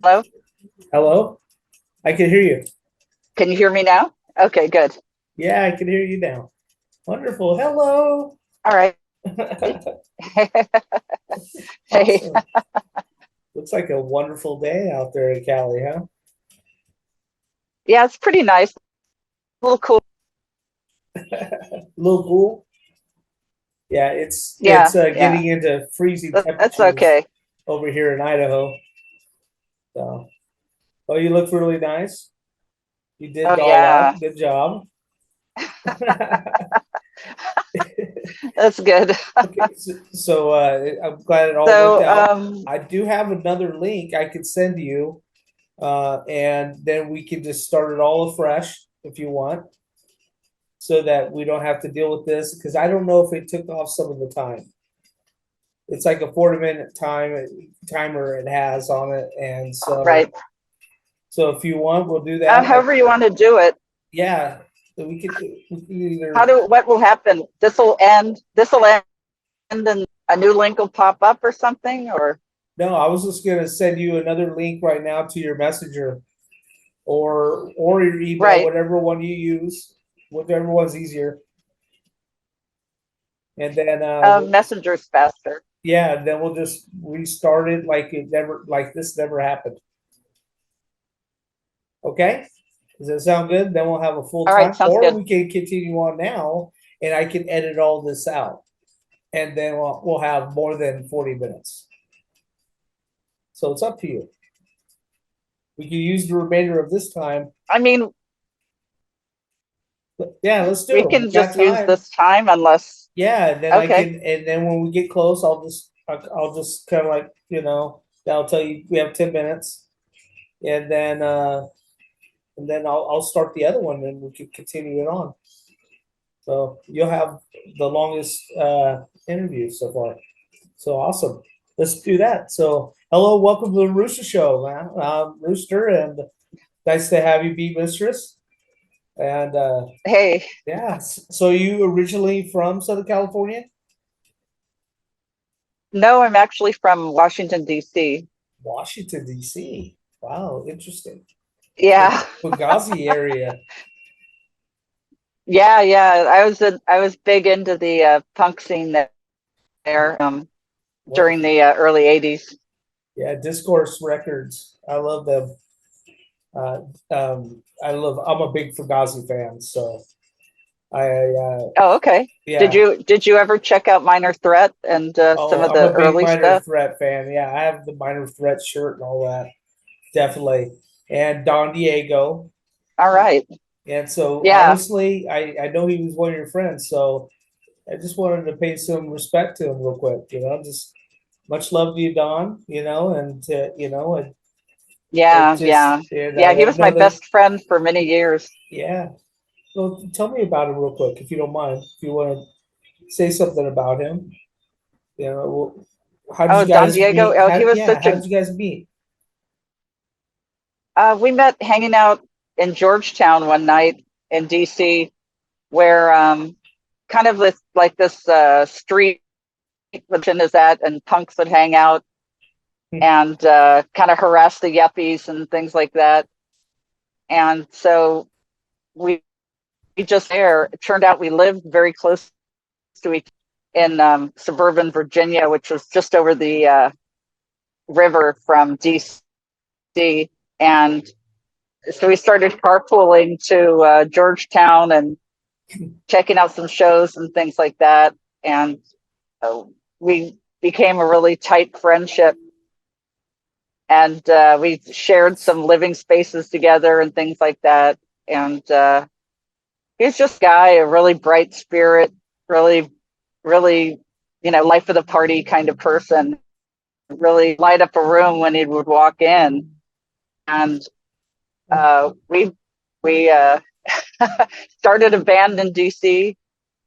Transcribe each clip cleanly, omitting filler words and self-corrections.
Hello? Hello? I can hear you. Can you hear me now? Okay, good. Yeah, I can hear you now. Wonderful. Hello. All right. Hey, Awesome. Looks like a wonderful day out there in Cali, huh? yeah, it's pretty nice. A little cool. A little cool. Yeah, it's Yeah, yeah. getting into freezing That's temperatures okay. over here in Idaho. So, oh, you look really nice. You did Oh, doll yeah. up. Good job. That's good. Okay, so I'm glad it all worked So, out. I do have another link I could send you, and then we can just start it all afresh if you want, so that we don't have to deal with this because I don't know if it took off some of the time. It's like a 40-minute timer it has on it, and so right. so if you want, we'll do that. However you want to do it. Yeah, so we could either. What will happen? This will end and a new link will pop up or something, or No, I was just gonna send you another link right now to your messenger or your email, right. whatever one you use, whichever one's easier. And then Messenger's faster. yeah, then we'll just restart it like this never happened. Okay? Does that sound good? Then we'll have a full All right, time, sounds or good. we can continue on now, and I can edit all this out, and then we'll have more than 40 minutes. So it's up to you. We can use the remainder of this time. I mean, Yeah, let's we do it. We can got just use time. this time unless, Yeah, and then I okay. can, and then when we get close, I'll just kind of like I'll tell you we have 10 minutes, and then I'll start the other one, and we can continue it on. So you'll have the longest interview so far. So awesome. Let's do that. So hello, welcome to the Rooster Show, man. Rooster, and nice to have you be Mistress. And Hey, yeah, so you originally from Southern California? no, I'm actually from Washington, D.C. Washington, D.C. Wow, interesting. Yeah. Fugazi area. Yeah, yeah. I was big into the punk scene there What? during the early '80s. Yeah, Discourse Records. I love them. Uh, I'm a big Fugazi fan, so I Oh, okay. yeah. Did you ever check out Minor Threat and some Oh, of I'm the a big early Minor stuff? Threat fan. Yeah, I have the Minor Threat shirt and all that. Definitely. And Don Diego. All right. And so Yeah. honestly, I know he was one of your friends, so I just wanted to pay some respect to him real quick, just much love to you, Don, and it Yeah, just yeah. and Yeah, he I was my know that best friend for many years. yeah. Well, tell me about him real quick if you don't mind. If you want to say something about him, how did Oh, you Don guys Diego. meet? Oh, he was How such a did you guys meet? we met hanging out in Georgetown one night in DC where kind of this street religion is at, and punks would hang out and kind of harass the yuppies and things like that. And so we just there. It turned out we lived very close to each in suburban Virginia, which was just over the river from DC. And so we started carpooling to Georgetown and checking out some shows and things like that. And uh, we became a really tight friendship, and we shared some living spaces together and things like that. And he's just a guy, a really bright spirit, really, really, life of the party kind of person. Really light up a room when he would walk in. And we started a band in DC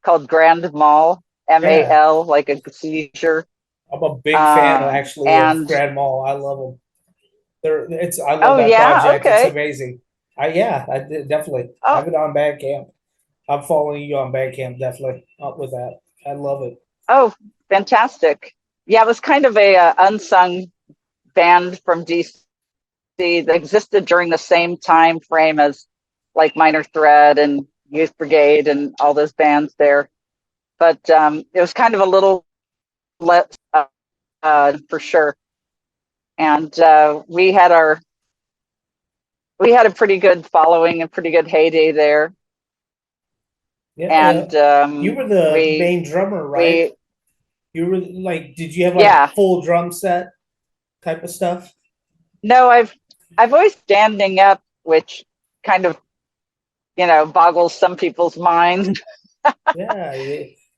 called Grand Mall, Yeah, MAL, like a seizure. I'm a big fan actually of And Grand Mall. I love them. I love oh that yeah, project. It's okay. amazing. I did, definitely Oh have it on Bandcamp. I'm following you on Bandcamp definitely up with that. I love it. oh, fantastic. Yeah, it was kind of a unsung band from DC that existed during the same time frame as like Minor Threat and Youth Brigade and all those bands there. But it was kind of a little less for sure. And we had a pretty good following and pretty good heyday there. Yeah, And you were the we main drummer, right? we You were like, did you have like yeah. full drum set type of stuff? No, I've always standing up, which kind of boggles some people's minds. Yeah,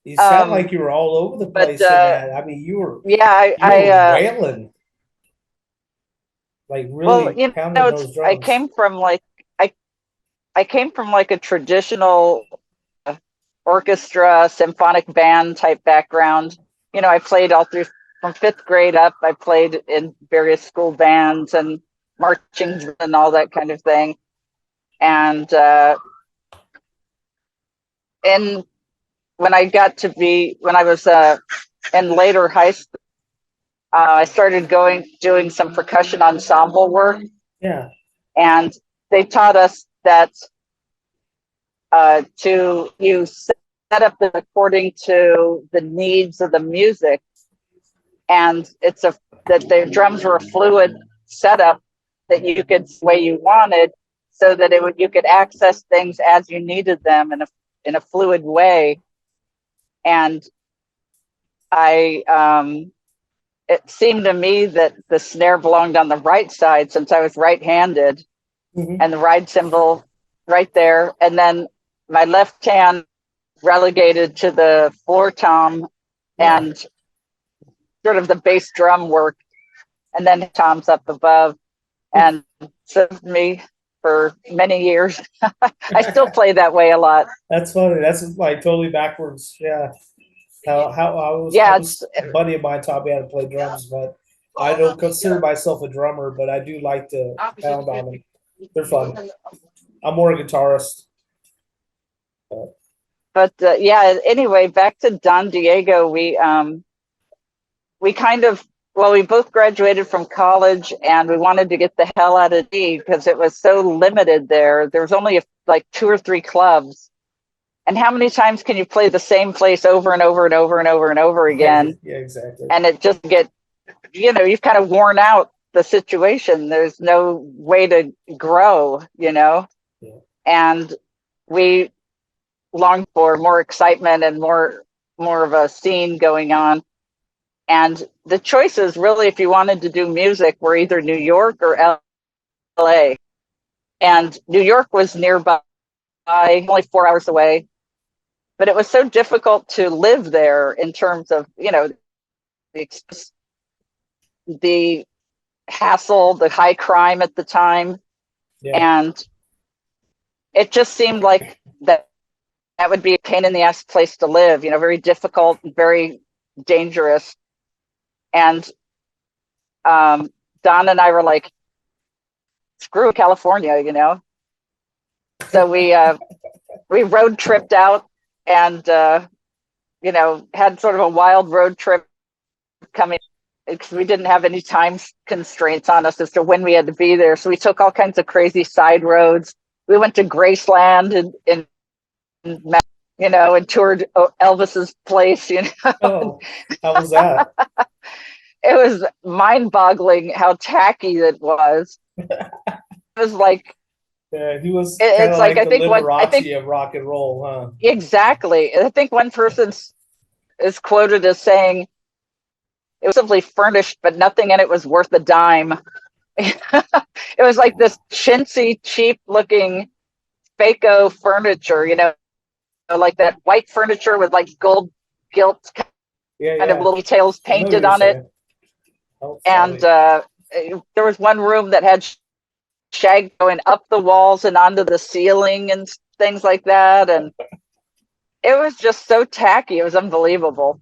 you sound um, like you were all over the but place in that. I mean, yeah, you were wailing, like well, really pounding it's those drums. I I came from like a traditional orchestra, symphonic band type background. I played all through from fifth grade up. I played in various school bands and marching and all that kind of thing. And in when I was in later high school, I started doing some percussion ensemble work, Yeah, and they taught us that to you set up it according to the needs of the music, and that the drums were a fluid setup that you could way you wanted, so that you could access things as you needed them in a fluid way. And I it seemed to me that the snare belonged on the right side since I was right-handed, hmm and the ride cymbal right there, and then my left hand relegated to the floor tom yeah. and sort of the bass drum work, and then toms up above, and served me for many years. I still play that way a lot. That's funny. That's like totally backwards. Yeah. How I Yeah, was a buddy of mine taught me how to play drums, but I don't consider myself a drummer, but I do like to pound on them. They're fun. I'm more a guitarist. but yeah. Anyway, back to Don Diego. We kind of well, we both graduated from college, and we wanted to get the hell out of D because it was so limited there. There was only like two or three clubs, and how many times can you play the same place over and over and over and over and over Yeah, again? yeah, exactly. And it just you've kind of worn out the situation. There's no way to grow. Yeah. And we longed for more excitement and more of a scene going on. And the choices, really, if you wanted to do music, were either New York or LA. And New York was nearby, only 4 hours away. But it was so difficult to live there in terms of, the hassle, the high crime at the time. Yeah. And it just seemed like that would be a pain in the ass place to live, very difficult, very dangerous. And Don and I were like, screw California. So we road tripped out, and had sort of a wild road trip coming, because we didn't have any time constraints on us as to when we had to be there. So we took all kinds of crazy side roads. We went to Graceland and toured Elvis's place. Oh, how was that? It was mind-boggling how tacky it was. It was like Yeah, he was kind it's of like like I the think Liberace of rock and roll, huh? exactly. I think one person is quoted as saying it was simply furnished, but nothing in it was worth a dime. It was like this chintzy, cheap-looking Faco furniture, like that white furniture with like gold gilt Yeah, kind of yeah. little details I know what painted you're on it. saying. How And funny. there was one room that had shag going up the walls and onto the ceiling and things like that. And it was just so tacky. It was unbelievable.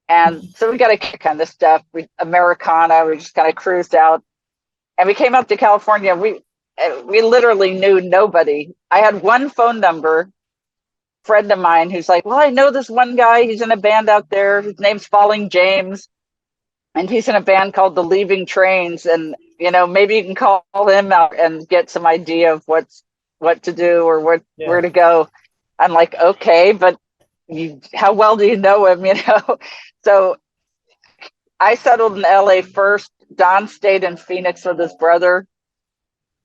And so we got a kick on this stuff. We just kind of cruised out, and we came up to California. We literally knew nobody. I had one phone number, friend of mine, who's like, well, I know this one guy. He's in a band out there. His name's Falling James. and he's in a band called the Leaving Trains, and maybe you can call him out and get some idea of what to do or where to go. I'm like, okay, but how well do you know him? So I settled in LA first. Don stayed in Phoenix with his brother,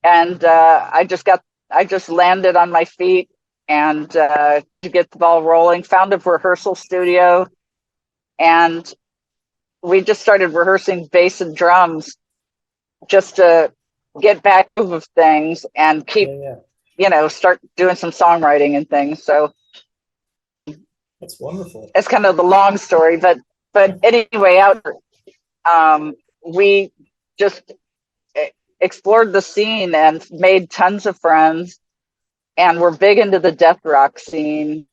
and I just landed on my feet and to get the ball rolling. Found a rehearsal studio, and we just started rehearsing bass and drums just to get back of things and keep, start doing some songwriting and things. So that's wonderful. It's kind of the long story, but anyway, we just explored the scene and made tons of friends, and we're big into the death rock scene.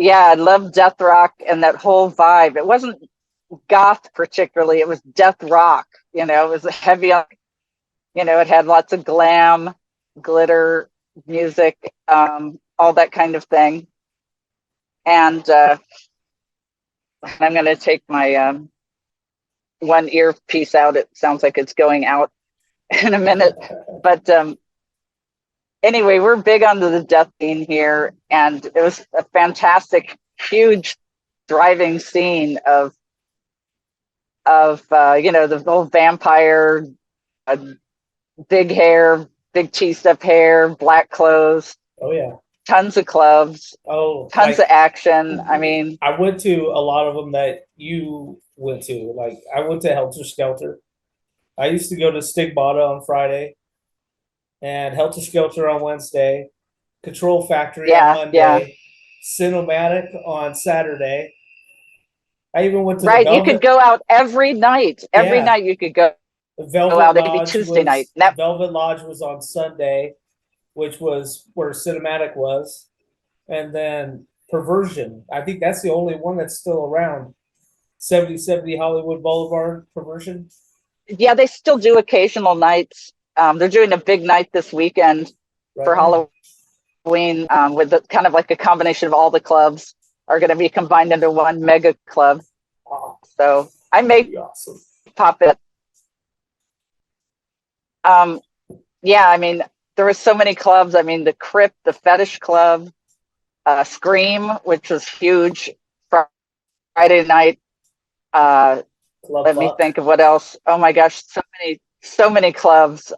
Yeah, I love death rock and that whole vibe. It wasn't goth particularly, it was death rock. It was heavy on, it had lots of glam, glitter, music, all that kind of thing. And I'm going to take my one earpiece out. It sounds like it's going out in a minute. But anyway, we're big onto the death scene here. And it was a fantastic, huge, thriving scene of the old vampire, big hair, big teased up hair, black clothes. Oh, yeah. Tons of clubs. Oh, tons of action. I mean, I went to a lot of them that you went to. Like, I went to Helter Skelter. I used to go to Stigmata on Friday, and Helter Skelter on Wednesday, Control Factory on Monday, Cinematic on Saturday. I even went to the Velvet. You could go out every night. Every night you could go. Velvet out. Lodge It could be Tuesday night. Velvet Lodge was on Sunday, which was where Cinematic was, and then Perversion. I think that's the only one that's still around. 7070 Hollywood Boulevard, Perversion. Yeah, they still do occasional nights. They're doing a big night this weekend for Halloween with kind of like a combination of all the clubs are going to be combined into one mega club. So I may pop it. Yeah, I mean, there were so many clubs. I mean, the Crypt, the Fetish Club, Scream, which was huge Friday night. Let me think of what else. Oh my gosh, so many clubs.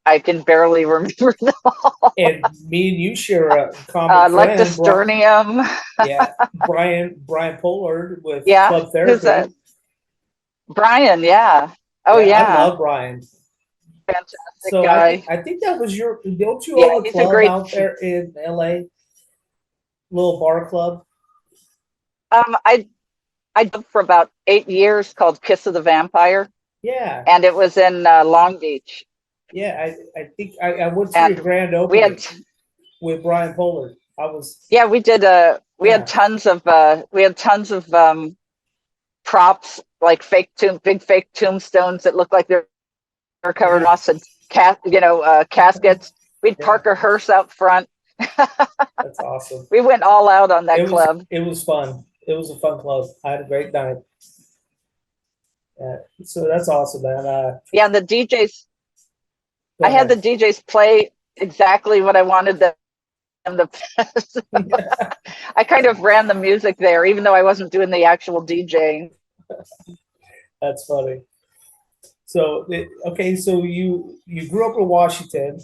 I can barely remember them all. And me and you share a common friend. Lectosternium. Brian Pollard with Club Therapy. Who's that? Brian, yeah. Oh yeah. I love Brian. Fantastic guy. I think that was don't you own a club out there in LA? Little bar club? I did for about 8 years called Kiss of the Vampire. Yeah. And it was in Long Beach. Yeah, I think I went to your grand opening with Brian Pollard. Yeah, we did we had tons of props, like big fake tombstones that looked like they're covered in moss and caskets. We'd park a hearse out front. That's awesome. We went all out on that club. It was fun. It was a fun club. I had a great night. So that's awesome, man. Yeah, the DJs. I had the DJs play exactly what I wanted them to. I kind of ran the music there, even though I wasn't doing the actual DJing. That's funny. So so you grew up in Washington.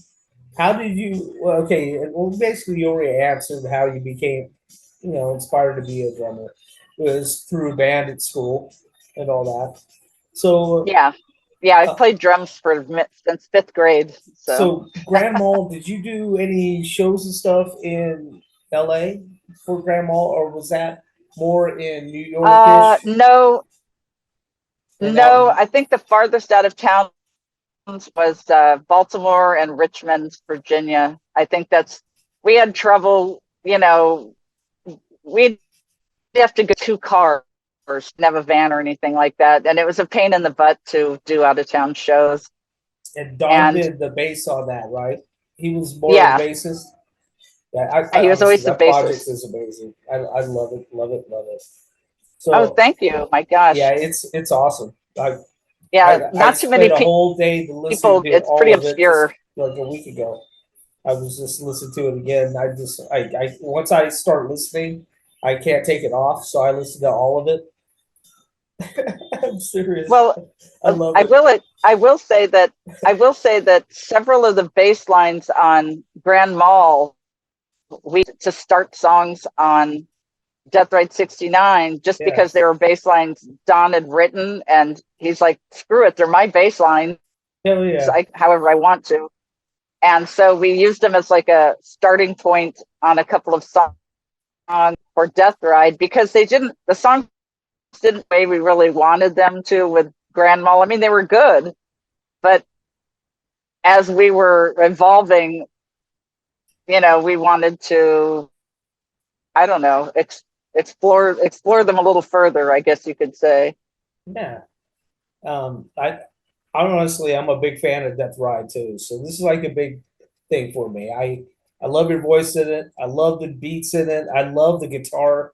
How did you? Well, basically you already answered how you became, inspired to be a drummer. It was through a band at school and all that. So yeah, I played drums since 5th grade. So Grand Mall, did you do any shows and stuff in LA for Grand Mall, or was that more in New York? No. I think the farthest out of town was Baltimore and Richmond, Virginia. I think we had trouble, we'd have to go 2 cars, have a van or anything like that. And it was a pain in the butt to do out of town shows. And Don did the bass on that, right? He was more of a bassist. Yeah, he was always the bassist. Project is amazing. I love it. Oh, So thank you. My yeah, gosh. it's awesome. Yeah, I not too many spent a whole day listening people. to It's pretty all of it just obscure. like a week ago. I was just listening to it again. I once I start listening, I can't take it off. So I listen to all of it. I'm serious. Well, I love I it. will. I will say that. I will say that several of the bass lines on Grand Mall, we to start songs on Death Ride 69 just because they Yes. were bass lines Don had written, and he's like, "Screw it, they're my bass lines. Hell yeah. However I want to." And so we used them as like a starting point on a couple of songs for Death Ride because they didn't. The songs didn't the way we really wanted them to with Grand Mall. I mean, they were good, but as we were evolving, we wanted to, I don't know, explore them a little further, I guess you could say. Yeah. I honestly, I'm a big fan of Death Ride too. So this is like a big thing for me. I love your voice in it. I love the beats in it. I love the guitar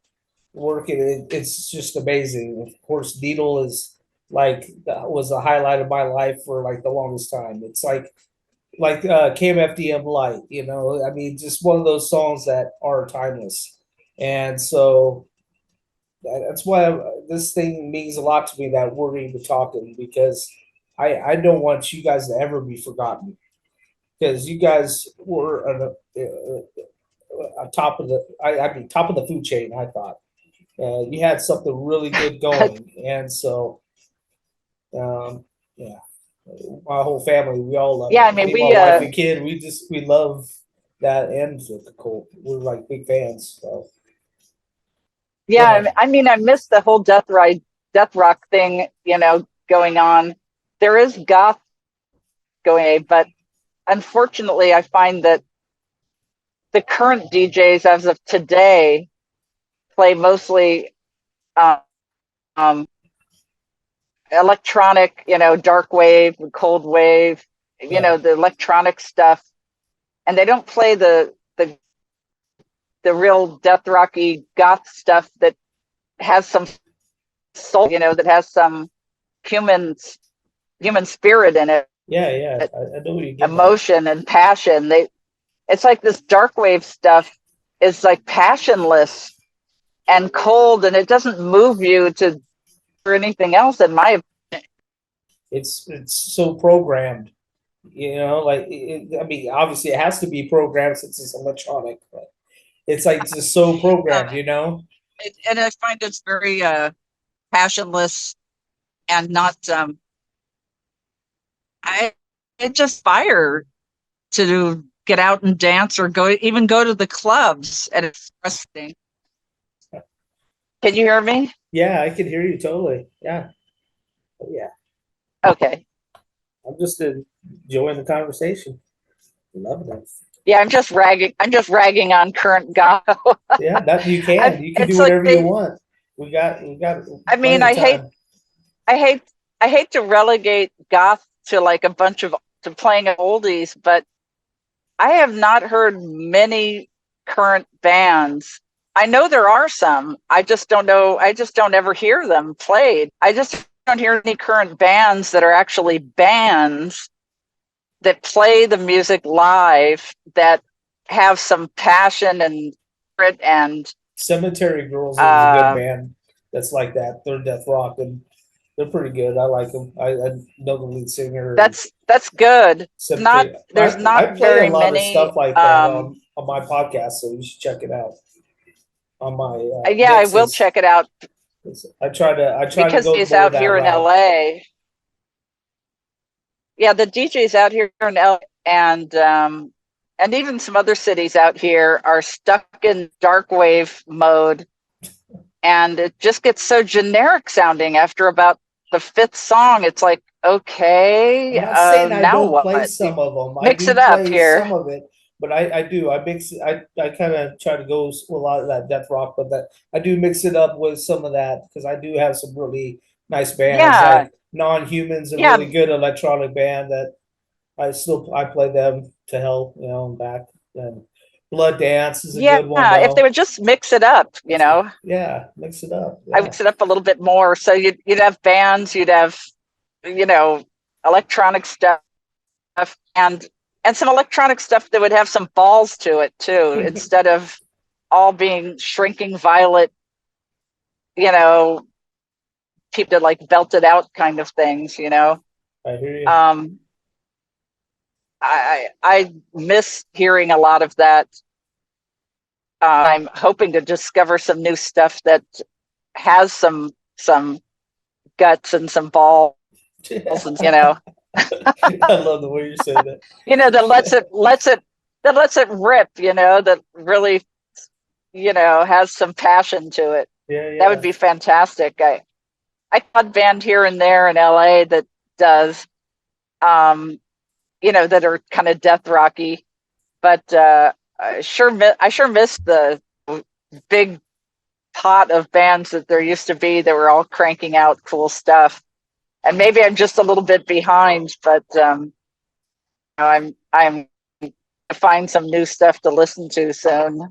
work in it. It's just amazing. Of course, Needle is was the highlight of my life for like the longest time. It's like KMFDM Light. I mean, just one of those songs that are timeless. And so that's why this thing means a lot to me that we're even talking because I don't want you guys to ever be forgotten because you guys were a top of I mean top of the food chain. I thought you had something really good going, and so yeah, my whole family we all love Yeah, I it. mean, Me, my wife, and kid, we love that ends with the cult. We're like big fans. So go yeah, ahead. I mean, I miss the whole death rock thing, going on. There is goth going, but unfortunately, I find that the current DJs as of today play mostly um, um, electronic, dark wave, cold wave, Yeah, the electronic stuff, and they don't play the real death rocky goth stuff that has some soul, that has some human human spirit in it, yeah. I know what you're getting at. emotion and passion. It's like this dark wave stuff is like passionless and cold, and it doesn't move you to or anything else. In my It's so programmed. Like I mean, obviously it has to be programmed since it's electronic, but it's like just so programmed. and I find it's very passionless and not. I it just fire to get out and dance or go to the clubs, and it's frustrating. Can you hear me? Yeah, I can hear you totally. Yeah, yeah. Okay. I'm just enjoying the conversation. Love that. Yeah, I'm just ragging on current Go. Yeah, that you can do It's like whatever you want. We got I plenty mean, of time. I hate, I hate to relegate goth to like a bunch of to playing oldies, but I have not heard many current bands. I know there are some. I just don't know. I just don't ever hear them played. I just don't hear any current bands that are actually bands that play the music live that have some passion and grit and Cemetery Girls is a good uh, band that's like that. They're death rock and they're pretty good. I like them. I know the lead singer and that's good. Not Cemetery. there's I not play a very lot of many. stuff like that on my podcast, so you should check it out on my Yeah, I will mixes. check it out I try to because go he's more out that here in route. LA. Yeah, the DJs out here in LA and even some other cities out here are stuck in dark wave mode, and it just gets so generic sounding after about the fifth song. It's like, okay, I'm not saying I now don't play what? some of them. I Mix do it up play some here. of it, but I do. I mix. I kind of try to go with a lot of that death rock, but that I do mix it up with some of that because I do have some really nice bands Yeah, like Non-Humans, a really yeah, good electronic band that I play them to hell, and back. And Blood Dance is a Yeah, good one if they though. would just mix it up, Yeah, mix it up. I Yeah. mix it up a little bit more. So you'd have bands, you'd have, you know, electronic stuff and some electronic stuff that would have some balls to it too, instead of all being shrinking violet, you know, people that like belted out kind of things. I hear you. Um, I miss hearing a lot of that. I'm hoping to discover some new stuff that has some guts and some balls, and I love the way you say that. that lets it rip. That really has some passion to it. Yeah, That would yeah. be fantastic. I got a band here and there in LA that does, that are kind of death rocky, but I sure miss the big pot of bands that there used to be that were all cranking out cool stuff. And maybe I'm just a little bit behind, but I'm to find some new stuff to listen to soon. Yeah,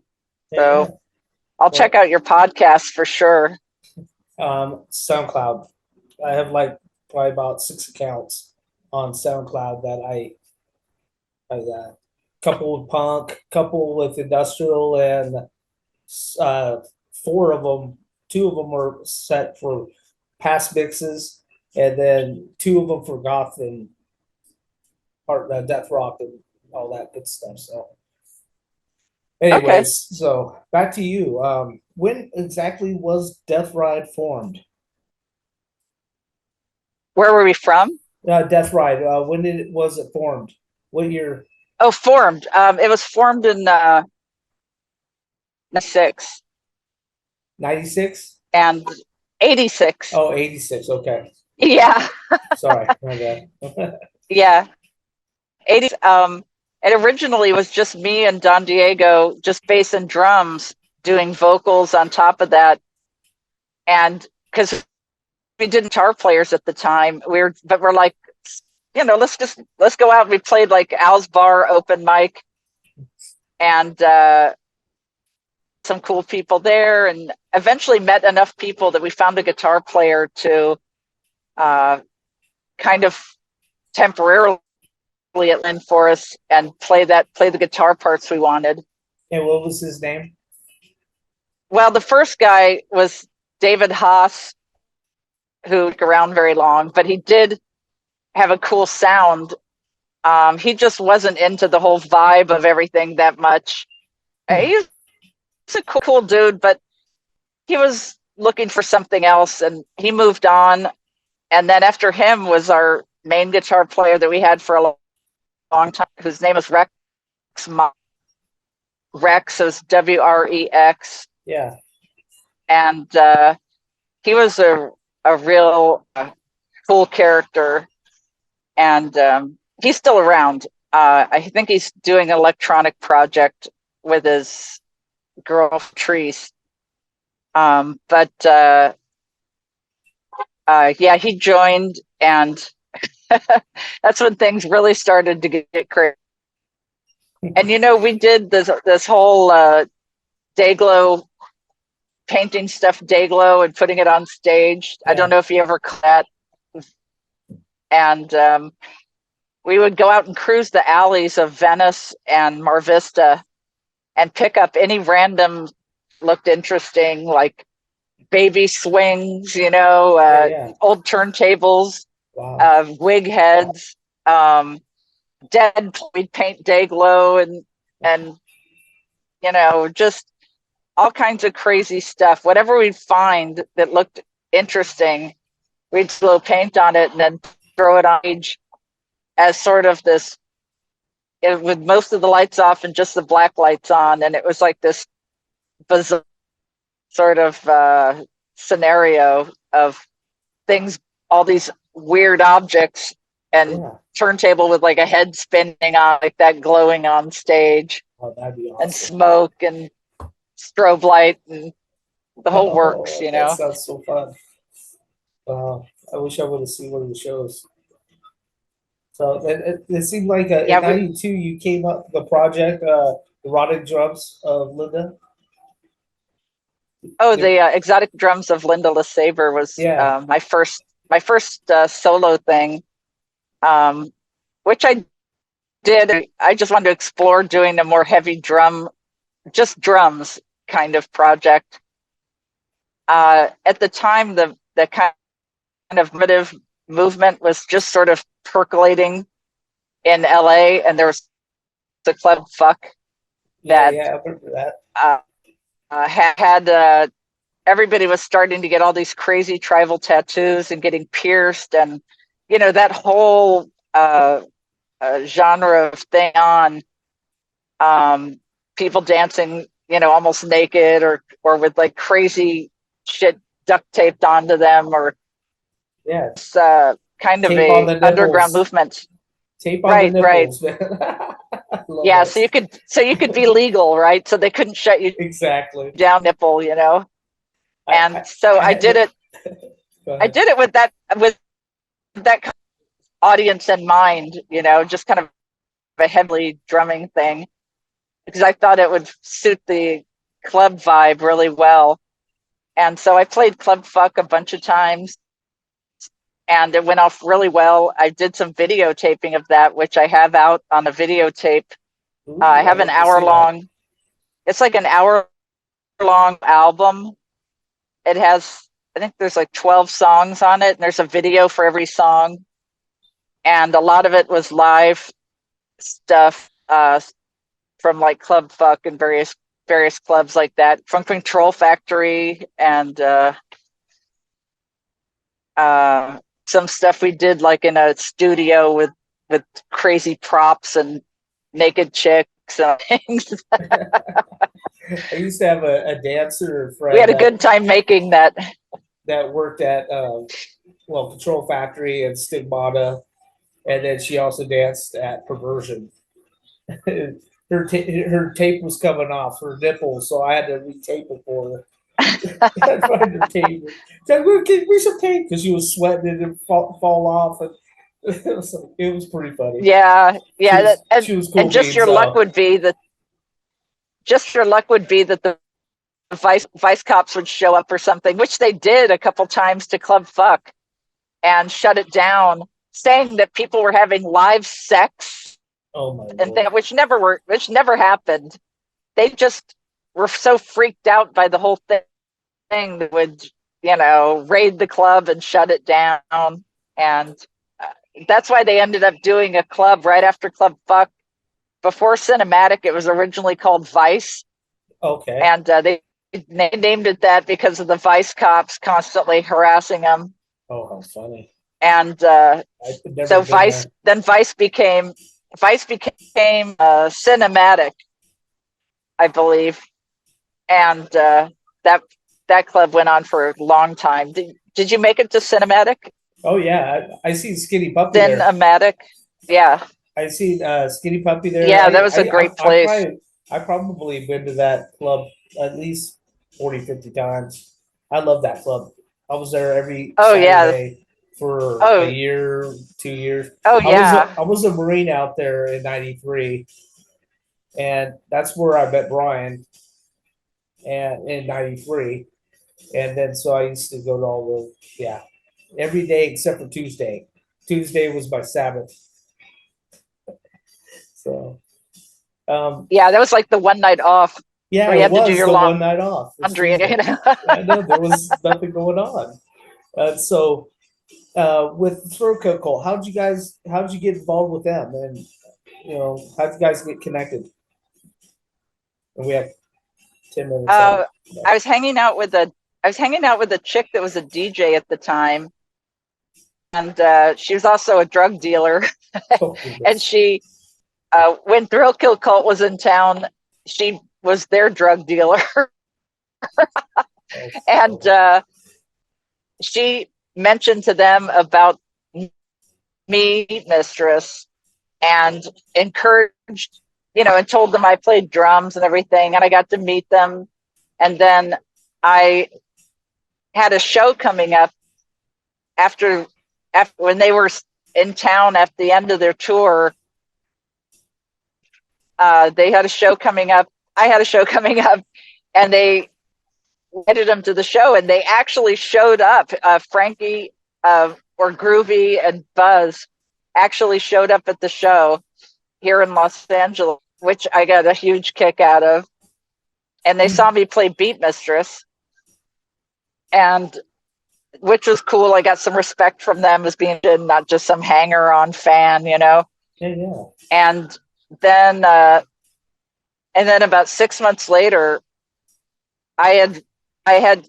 yeah. So I'll check Well, out your podcast for sure. SoundCloud. I have like probably about 6 accounts on SoundCloud that I couple with punk, couple with industrial, and uh, four of them, two of them were set for past mixes, and then two of them for goth and part death rock and all that good stuff. So, Okay. anyways, so back to you. When exactly was Death Ride formed? Where were we from? Death Ride. When was it formed? What year? Oh, formed. It was formed in 96 96? and 86. Oh, 86. Okay. Yeah, Sorry. My bad. yeah. 80. It originally was just me and Don Diego, just bass and drums, doing vocals on top of that. And because we didn't guitar players at the time, but we're like, let's go out. We played like Al's Bar open mic, and some cool people there, and eventually met enough people that we found a guitar player to kind of temporarily in for us and play the guitar parts we wanted. And what was his name? Well, the first guy was David Haas, who didn't around very long, but he did have a cool sound. He just wasn't into the whole vibe of everything that much. He's a cool dude, but he was looking for something else, and he moved on. And then after him was our main guitar player that we had for a long time, whose name is Rex. Rex is Wrex, Yeah. and he was a real cool character, and he's still around. I think he's doing an electronic project with his girl Treese. But yeah, he joined, and that's when things really started to get crazy. And we did this whole Dayglow painting stuff, Dayglow, and putting it on stage. I don't Yeah. know if you ever caught that. And we would go out and cruise the alleys of Venice and Mar Vista and pick up any random looked interesting, like baby swings, Yeah. old turntables, Wow. wig heads, dead. We'd paint Dayglow and just all kinds of crazy stuff. Whatever we'd find that looked interesting, we'd slow paint on it and then throw it on stage as sort of this, with most of the lights off and just the black lights on. And it was like this bizarre sort of scenario of things, all these weird objects and Yeah. turntable with like a head spinning on like that glowing on stage, Oh, that'd be and awesome. smoke and strobe light and the whole works, Oh, that sounds so fun. I wish I would have seen one of the shows. So it seemed like in Yeah, '92 you came up with the project erotic drums of Linda. Oh, the exotic drums of Linda Lesabre was Yeah. my first solo thing, which I did. I just wanted to explore doing a more heavy just drums kind of project. At the time, the kind of primitive movement was just sort of percolating in LA, and there was the Club Fuck Yeah, that yeah, I remember that. uh, had everybody was starting to get all these crazy tribal tattoos and getting pierced, and that whole genre of thing on, um, people dancing, almost naked or with like crazy shit duct taped onto them, or Yeah. it's kind of Tape on a the underground nipples. movement. Tape on the Right, right. nipples, man. I love Yeah, that. so you could be legal, right? So they couldn't shut you Exactly. down, nipple. And so I I had did the, it. go I ahead. did it with that kind of audience in mind, just kind of a heavily drumming thing, because I thought it would suit the club vibe really well. And so I played Club Fuck a bunch of times, and it went off really well. I did some videotaping of that, which I have out on a videotape. I Ooh, I'd have an love to hour see that. long, it's like an hour long album. It has, I think there's like 12 songs on it, and there's a video for every song. And a lot of it was live stuff, from like Club Fuck and various clubs like that, from Control Factory, and uh, some stuff we did like in a studio with crazy props and naked chicks and things. I used to have a dancer We friend had a good time making that. that worked at Control Factory and Stigmata, and then she also danced at Perversion. Her tape was coming off her nipple, so I had to retape it for her. I find her tape. Said, "Well, give me some tape," because she was sweating and it fall off, and it was pretty funny. Yeah, She yeah, was and she was and cool beans just your luck would be that the vice cops would show up or something, which they did a couple times to Club Fuck, and shut it down, saying that people were having live sex Oh my and lord! things, which never happened. They just were so freaked out by the whole thing that would, raid the club and shut it down. And uh, that's why they ended up doing a club right after Club Fuck. Before Cinematic, it was originally called Vice, Okay. and they named it that because of the Vice cops constantly harassing them. Oh, how funny! And I've never so been there. Vice became Cinematic, I believe, and that that club went on for a long time. Did you make it to Cinematic? Oh yeah, I see Skinny Puppy there. Cinematic, yeah, I see Skinny Puppy there. yeah, that was a great place. I probably been to that club at least 40, 50 times. I love that club. I was there every Oh yeah, Saturday for a oh year, 2 years. oh I was yeah. a Marine out there in '93, and that's where I met Brian and in '93. And then so I used to go to all the every day except for Tuesday. Tuesday was my Sabbath. So Yeah, that was like the one night off yeah, where you it had to do was your the one night off. It's laundry. Tuesday. I know there was nothing going on. With Throat Coat Cole, how'd you get involved with them, and how'd you guys get connected? And we have 10 minutes on. uh, I was hanging out with a chick that was a DJ at the time, and she was also a drug dealer. Oh And goodness. she, when Thrill Kill Cult was in town, she was their drug dealer. Oh, And oh. she mentioned to them about me, Mistress, and encouraged, and told them I played drums and everything, and I got to meet them. And then I had a show coming up after when they were in town at the end of their tour. they had a show coming up. I had a show coming up, and they invited them to the show, and they actually showed up. Frankie or Groovy and Buzz actually showed up at the show here in Los Angeles, which I got a huge kick out of. And they saw me play Beat Mistress, and which was cool. I got some respect from them as being not just some hanger-on fan, you know. Yeah. And then about 6 months later, I had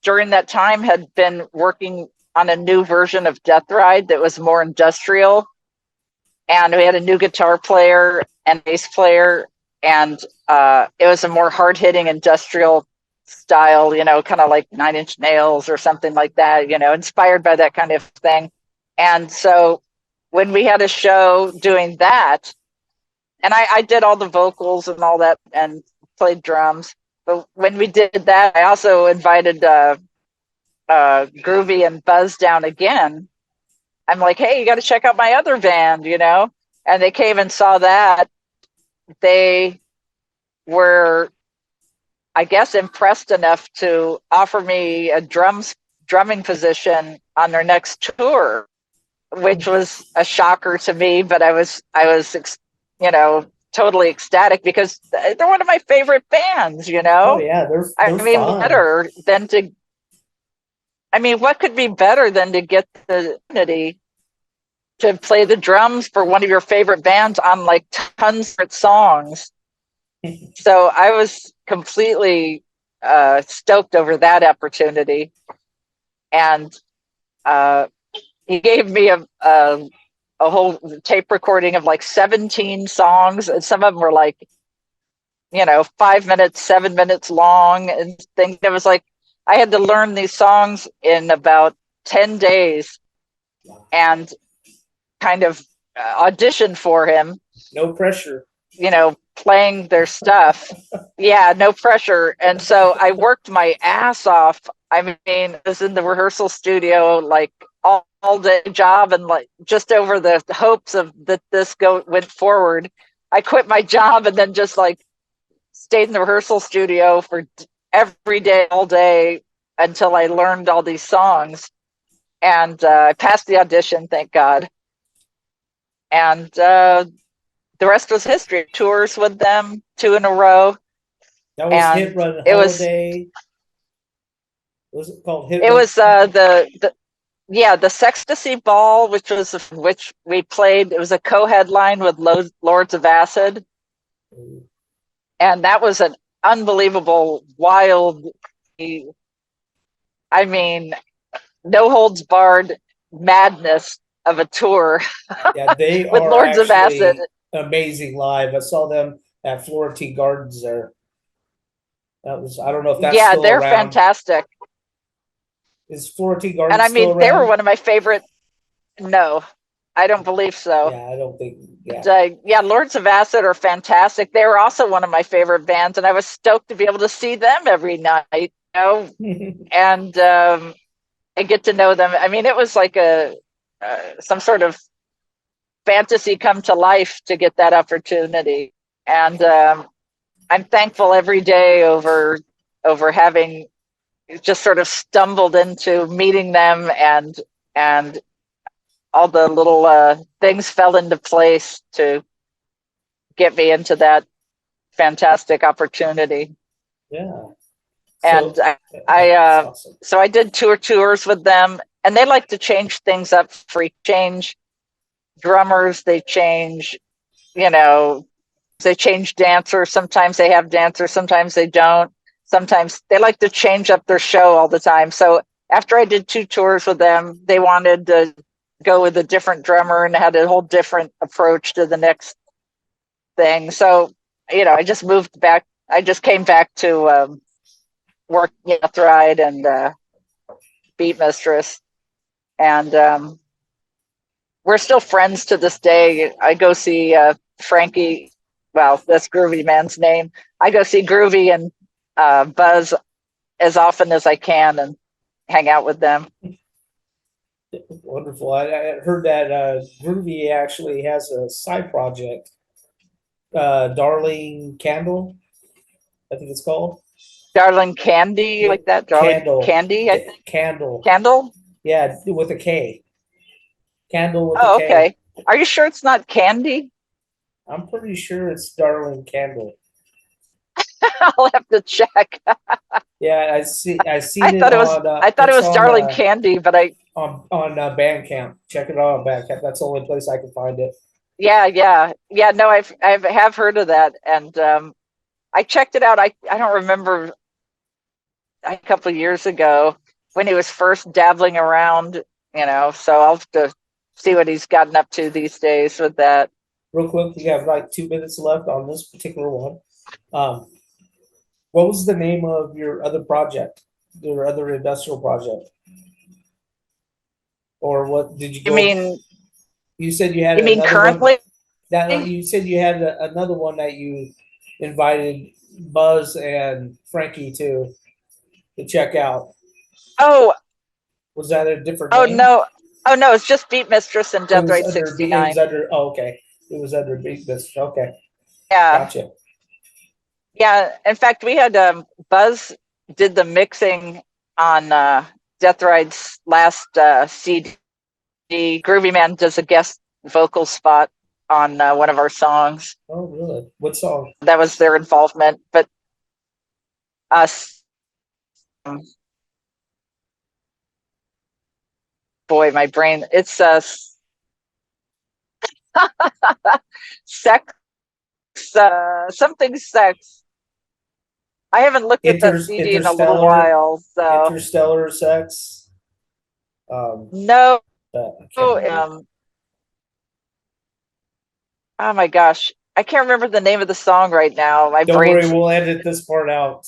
during that time had been working on a new version of Death Ride that was more industrial, and we had a new guitar player and bass player, and it was a more hard-hitting industrial style, you know, kind of like Nine Inch Nails or something like that, you know, inspired by that kind of thing. And so when we had a show doing that, and I did all the vocals and all that and played drums, but when we did that, I also invited Groovy and Buzz down again. I'm like, hey, you got to check out my other band, you know? And they came and saw that. They were, I guess, impressed enough to offer me a drumming position on their next tour, which was a shocker to me, but I was, you know, totally ecstatic because they're one of my favorite bands, you know? Oh yeah, they're I mean, fun. what could be better than to get the opportunity to play the drums for one of your favorite bands on like tons of songs? So I was completely stoked over that opportunity. And he gave me a whole tape recording of like 17 songs, and some of them were like, you know, 5 minutes, 7 minutes long, and things. It was like I had to learn these songs in about 10 days and kind of audition for him. No pressure. You know, playing their stuff. Yeah, no pressure. And so I worked my ass off. I mean, I was in the rehearsal studio like all day job, and like just over the hopes of that this went forward. I quit my job and then just like stayed in the rehearsal studio for every day, all day, until I learned all these songs. And I passed the audition, thank God. And the rest was history. Tours with them, 2 in a row. That was And Hit Run it was Holiday. Was it called Hit it Run? was the Sextasy Ball, which we played. It was a co-headline with Lords of Acid, and that was an unbelievable, wild. I mean, no holds barred madness of a tour. Yeah, they with are Lords of Acid. Amazing live. I saw them at Florentine Gardens there. That was, I don't know if that's Yeah, still they're around. fantastic. Is Florentine Gardens And I still mean, they were around? one of my favorite. No, I don't believe so. Yeah, I don't think. Yeah. Yeah, Lords of Acid are fantastic. They were also one of my favorite bands, and I was stoked to be able to see them every night, you know, and get to know them. I mean, it was like some sort of fantasy come to life to get that opportunity, and I'm thankful every day over having just sort of stumbled into meeting them, and all the little things fell into place to get me into that fantastic opportunity. Yeah. And Awesome. so I did tours with them, and they like to change things up. Change drummers, they change, you know, they change dancers. Sometimes they have dancers, sometimes they don't. Sometimes they like to change up their show all the time. So after I did 2 tours with them, they wanted to go with a different drummer and had a whole different approach to the next thing. So, you know, I just moved back. I just came back to work Death Ride and Beat Mistress. And we're still friends to this day. I go see Frankie. Well, that's Groovy Man's name. I go see Groovy and Buzz as often as I can and hang out with them. Wonderful. I heard that Groovy actually has a side project Darling Candle, I think it's called. Darling Candy, Yeah, like that. Darling Candle, Candy, I think. Candle. Candle. Yeah, with a K. Candle with a Oh, K. okay. Are you sure it's not Candy? I'm pretty sure it's Darling Candle. I'll have to check. Yeah, I seen it on I thought it it's was Darling Candy, but I on Bandcamp. Check it out on Bandcamp. That's the only place I can find it. yeah. No, I have heard of that, and I checked it out. I don't remember a couple of years ago when he was first dabbling around, So I'll have to see what he's gotten up to these days with that. Real quick, we have like 2 minutes left on this particular one. Um, what was the name of your other project, your other industrial project, or what did you You go? mean You said you had you mean another one. currently? That you said you had another one that you invited Buzz and Frankie to check out. Oh, Was that a different oh name? no. Oh no, it's just Beat Mistress and It Death was Ride under it was 69. under oh, okay. It was under Big Business. Okay, Yeah. gotcha. Yeah. In fact, we had Buzz did the mixing on Death Ride's last CD. Groovy Man does a guest vocal spot on one of our songs. Oh, really? What song? That was their involvement. But us, boy, my brain, it's sex, something sex. I haven't looked at that CD in a little while, so Interstellar Sex. Um, no. I can't remember. Oh my gosh, I can't remember the name of the song right now. My Don't worry, brain's we'll edit this part out.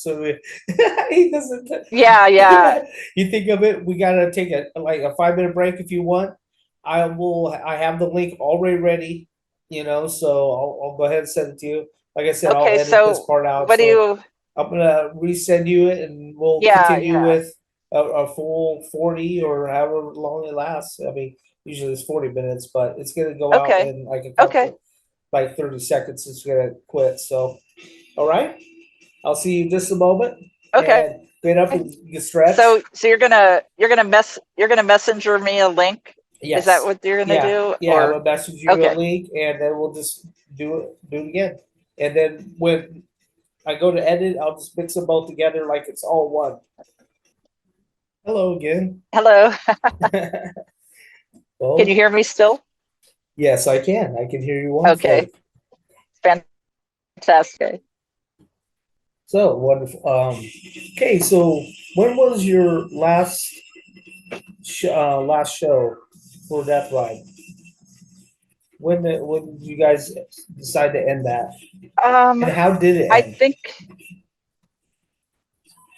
He doesn't. yeah. You think of it, we gotta take a 5 minute break if you want. I have the link already ready, so I'll go ahead and send it to you. Like I said, I'll Okay, edit this so part out. what do So you? I'm gonna resend you it and we'll continue Yeah. with a full 40 or however long it lasts. I mean, usually it's 40 minutes, but it's gonna go out Okay, in like a okay, couple like 30 seconds. It's gonna quit. So all right. I'll see you in just a moment okay. and get up and get stretched. So you're gonna messenger me a link. Is that Yes. what you're gonna Yeah. do? Yeah. I'm Or gonna message you a okay, link and then we'll just do it again. And then when I go to edit, I'll just mix them both together like it's all one. Hello again. hello. Can you Well, hear me still? yes, I can. I can hear you Okay, wonderfully. fantastic. So wonderful. Okay, so when was your last show for Death Ride? When did you guys decide to end that? Um, And how did it I end? think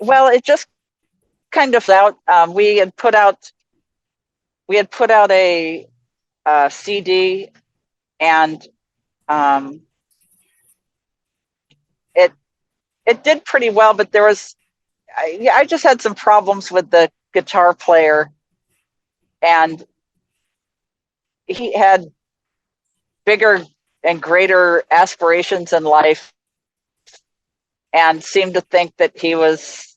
well, it just kind of out. We had put out a CD, and um, it it did pretty well, but I just had some problems with the guitar player, and he had bigger and greater aspirations in life, and seemed to think that he was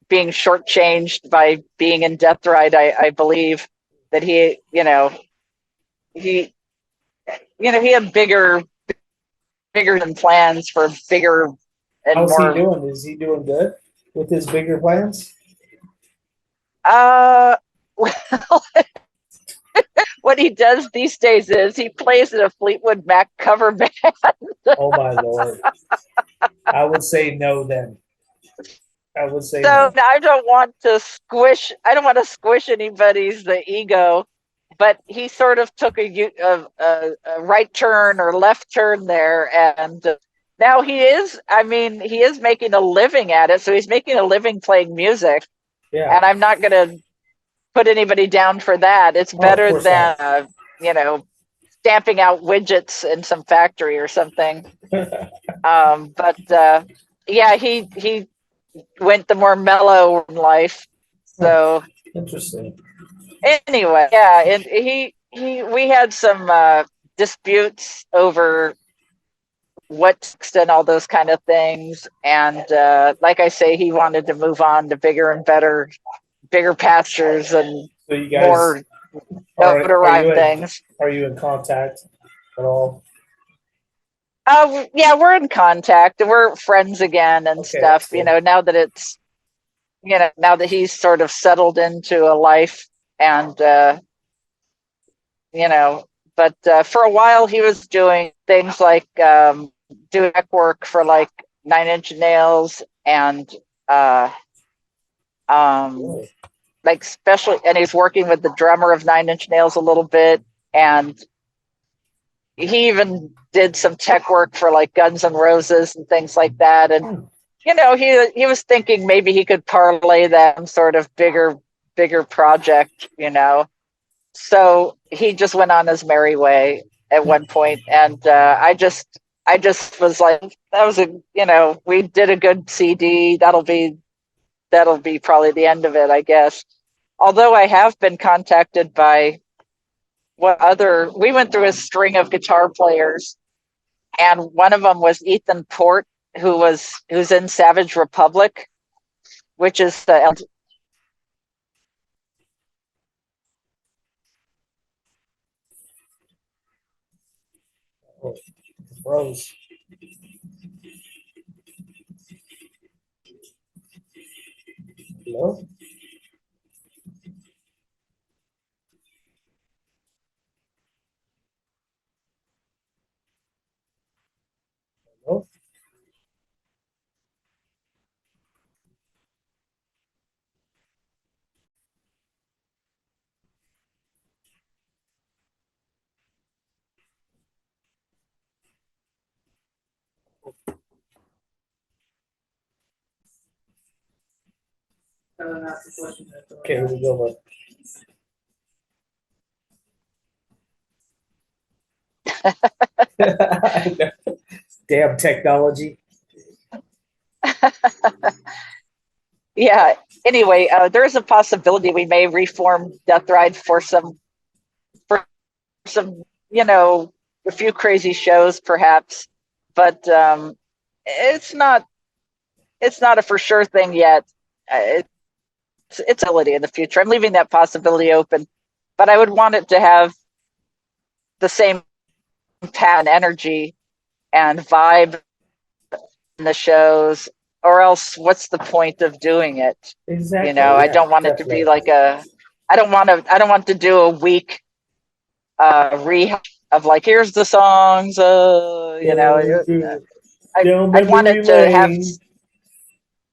being shortchanged by being in Death Ride. I believe that he he had bigger than plans for bigger and How's he more. doing? Is he doing good with his bigger plans? Well, what he does these days is he plays in a Fleetwood Mac cover band. Oh my lord. I would say no then. I would say So no. I don't want to squish anybody's the ego, but he sort of took a right turn or left turn there, and now he is making a living at it. So he's making a living playing music, Yeah. and I'm not going to put anybody down for that. It's Oh, of better course than not. you know stamping out widgets in some factory or something. But yeah, he went the more mellow life. Huh, So interesting. anyway, yeah, and he we had some disputes over what's and all those kind of things. And like I say, he wanted to move on to bigger and better, bigger pastures and So you guys more are you notarized in things. contact at all? Yeah, we're in contact. We're friends again and Okay, stuff. that's good. Now that it's now that he's sort of settled into a life, and you know, but for a while he was doing things like doing tech work for like Nine Inch Nails and uh, um, Really? like especially, and he's working with the drummer of Nine Inch Nails a little bit, and he even did some tech work for like Guns N' Roses and things like that. And he was thinking maybe he could parlay that in sort of bigger project. So he just went on his merry way at one point, and I just was like, that was we did a good CD. That'll be probably the end of it, I guess. Although I have been contacted by we went through a string of guitar players, and one of them was Ethan Port, who's in Savage Republic, which is the Oh, Rose. Hello? Hello? Okay, here we go. Damn technology. yeah. Anyway, there's a possibility we may reform Death Ride for some a few crazy shows perhaps, but it's not it's not a for sure thing yet. It's a possibility in the future. I'm leaving that possibility open, but I would want it to have the same pattern, energy, and vibe in the shows, or else what's the point of doing it? Exactly. I Yeah, don't want it to be definitely. like I don't want to do a week rehash of like, here's the songs, Going through down I'd want memory it to have, lane.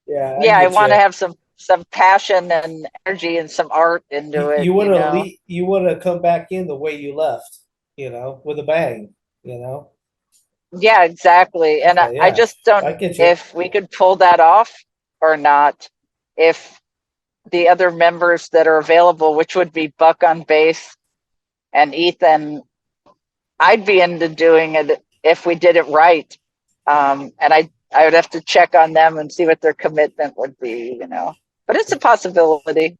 Yeah, I yeah, I get want you. to have some passion and energy and some art into it, You want to you want to come back in the way you left, with a bang, you know. Yeah, exactly. And I, Okay, I yeah, just don't I get you. if we could pull that off or not. If the other members that are available, which would be Buck on bass and Ethan, I'd be into doing it if we did it right. And I would have to check on them and see what their commitment would be. But it's a possibility.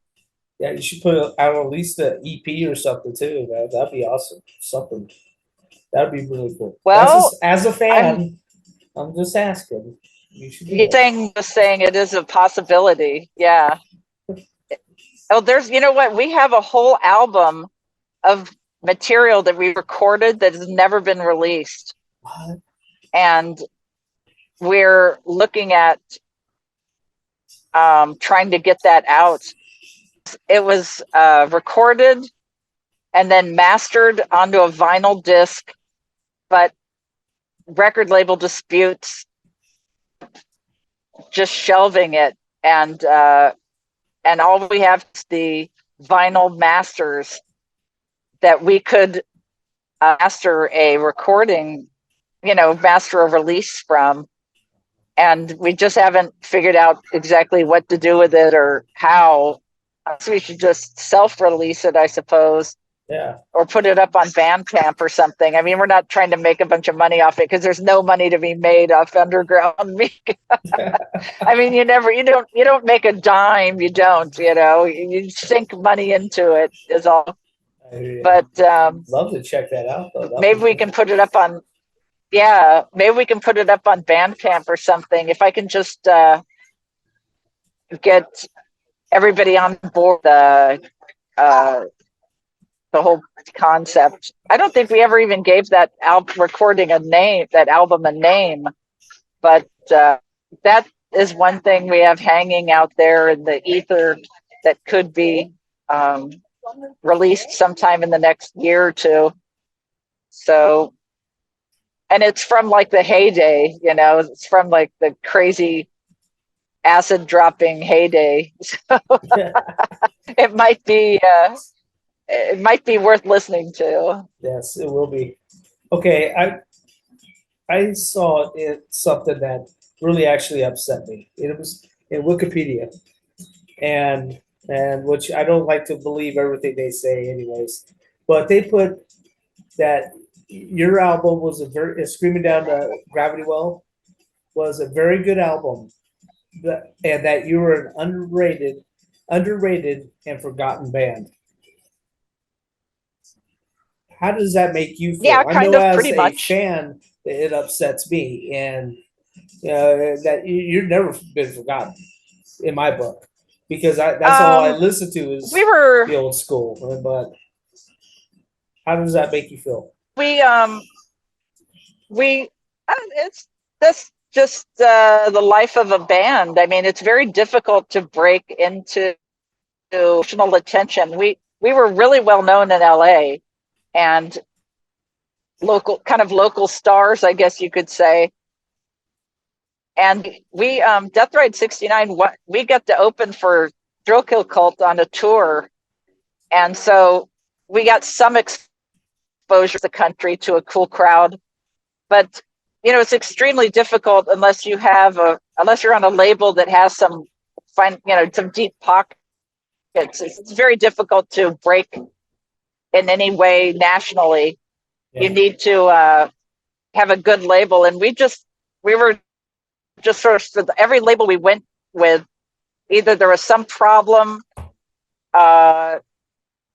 Yeah, you should put out at least an EP or something too. That'd be awesome. Something that'd be really cool. Well, As a I'm fan, I'm just asking. You should do you it. saying just saying it is a possibility. Yeah. Oh, there's what? We have a whole album of material that we recorded that has never been released. What? And we're looking at trying to get that out. It was recorded and then mastered onto a vinyl disc, but record label disputes just shelving it, and all we have is the vinyl masters that we could master a recording, master a release from, and we just haven't figured out exactly what to do with it or how. So we should just self-release it, I suppose, Yeah. or put it up on Bandcamp or something. I mean, we're not trying to make a bunch of money off it because there's no money to be made off underground music. I mean, you don't make a dime. You don't, you sink money into it is all. I But love to check that out though. That'd maybe be we cool. can put it up on. Yeah, maybe we can put it up on Bandcamp or something. If I can just get everybody on board uh, the whole concept. I don't think we ever even gave that recording a name, that album a name, but that is one thing we have hanging out there in the ether that could be um, released sometime in the next year or two. So, and it's from like the heyday, you know, it's from like the crazy acid dropping heyday. So it might be worth listening to. Yes, it will be. Okay, I saw it something that really actually upset me. It was in Wikipedia, and which I don't like to believe everything they say, anyways. But they put that your album was Screaming Down the Gravity Well was a very good album, and that you were an underrated and forgotten band. How does that make you Yeah, feel? I kind know of, as pretty a much. fan, it upsets me, and that you've never been forgotten in my book, because that's all I Um, listen to we is were the old school. But how does that make you feel? we we it's that's just the life of a band. I mean, it's very difficult to break into national attention. We were really well known in LA, and local stars, I guess you could say. And we Death Ride 69, we got to open for Drill Kill Cult on a tour, and so we got some exposure to the country, to a cool crowd. But you know, it's extremely difficult unless you're on a label that has some deep pockets. It's very difficult to break in any way nationally. You Yeah. need to have a good label, and we were just sort of, every label we went with, either there was some problem, uh,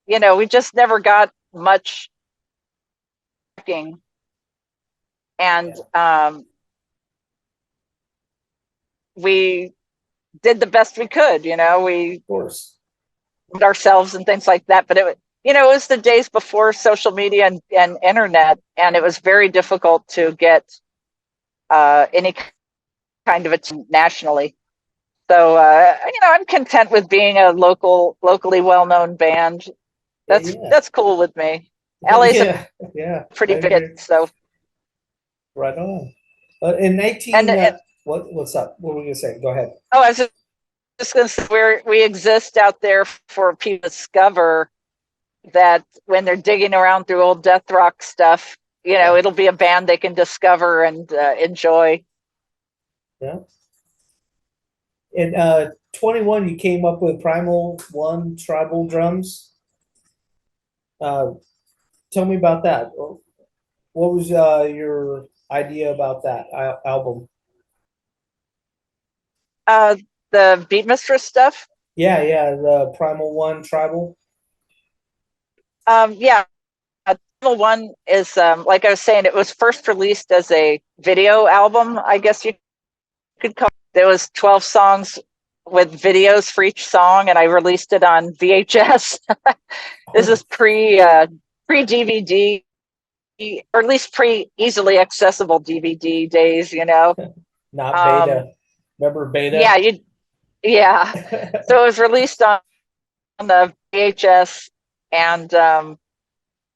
you know, we just never got much backing. And Yeah. we did the best we could, you know, we Of course. ourselves and things like that. But it was the days before social media and internet, and it was very difficult to get any kind of attention nationally. So I'm content with being a locally well-known band. Yeah. That's cool with me. LA's a Yeah. Yeah. I pretty big, agree. so. Right on. In And 19, what's up? What were we gonna say? Go ahead. I was just going to say, we exist out there for people to discover that when they're digging around through old death rock stuff, Yeah. it'll be a band they can discover and enjoy. Yeah. In 21, you came up with Primal One Tribal Drums. Uh, Tell me about that. What was your idea about that album? Uh, the Beat Mistress stuff. Yeah, yeah, the Primal One Tribal. Yeah, one is like I was saying, it was first released as a video album, I guess you could call it. There was 12 songs with videos for each song, and I released it on VHS. This is pre DVD, or at least pre easily accessible DVD days, you know. Not Um, Beta. Remember yeah, Beta? so it was released on the VHS, and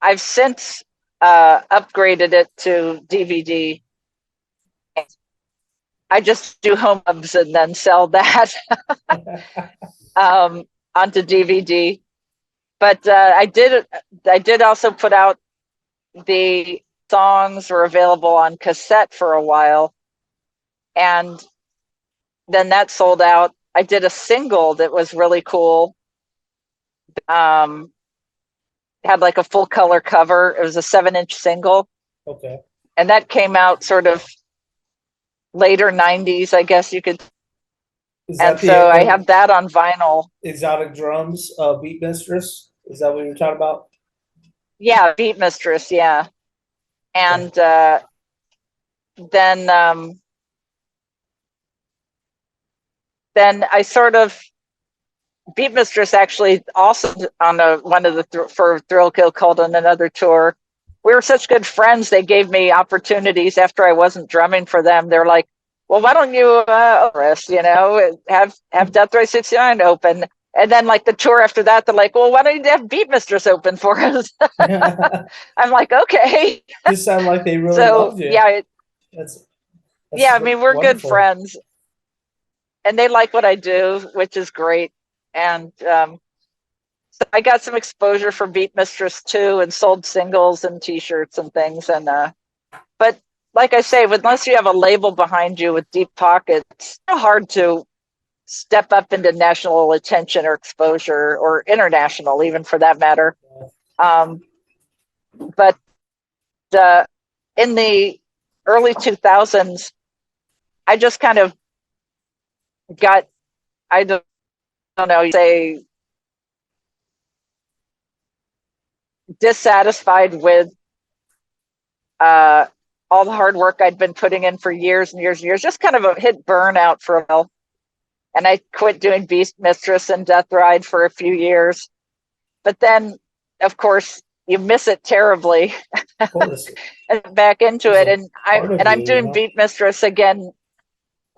I've since upgraded it to DVD. I just do home hubs and then sell that um, onto DVD. But I did also put out, the songs were available on cassette for a while, and then that sold out. I did a single that was really cool. Um, had like a full color cover. It was a 7-inch single, Okay. and that came out sort of later '90s, I guess you could. Is And that so the I have that on vinyl. Exotic Drums Beat Mistress? Is that what you're talking about? Yeah, Beat Mistress. Yeah, Okay. and then I sort of Beat Mistress actually also on one of the for Thrill Kill called on another tour. We were such good friends. They gave me opportunities after I wasn't drumming for them. They're like, "Well, why don't you, have Death Ray 69 open?" And then like the tour after that, they're like, "Well, why don't you have Beat Mistress open for us?" I'm like, "Okay." Just sound like they really So loved you. yeah, That's yeah. I mean, we're good wonderful. friends, and they like what I do, which is great. And so I got some exposure for Beat Mistress too, and sold singles and T-shirts and things. And but like I say, unless you have a label behind you with deep pockets, it's so hard to step up into national attention or exposure, or international, even for that matter. Um, but in the early 2000s, I just kind of got, I don't know, say, dissatisfied with all the hard work I'd been putting in for years and years and years, just kind of hit burnout for a while. And I quit doing Beast Mistress and Death Ride for a few years. But then, of course, you miss it terribly. Of course. And back into it. And I'm doing Beat Mistress again.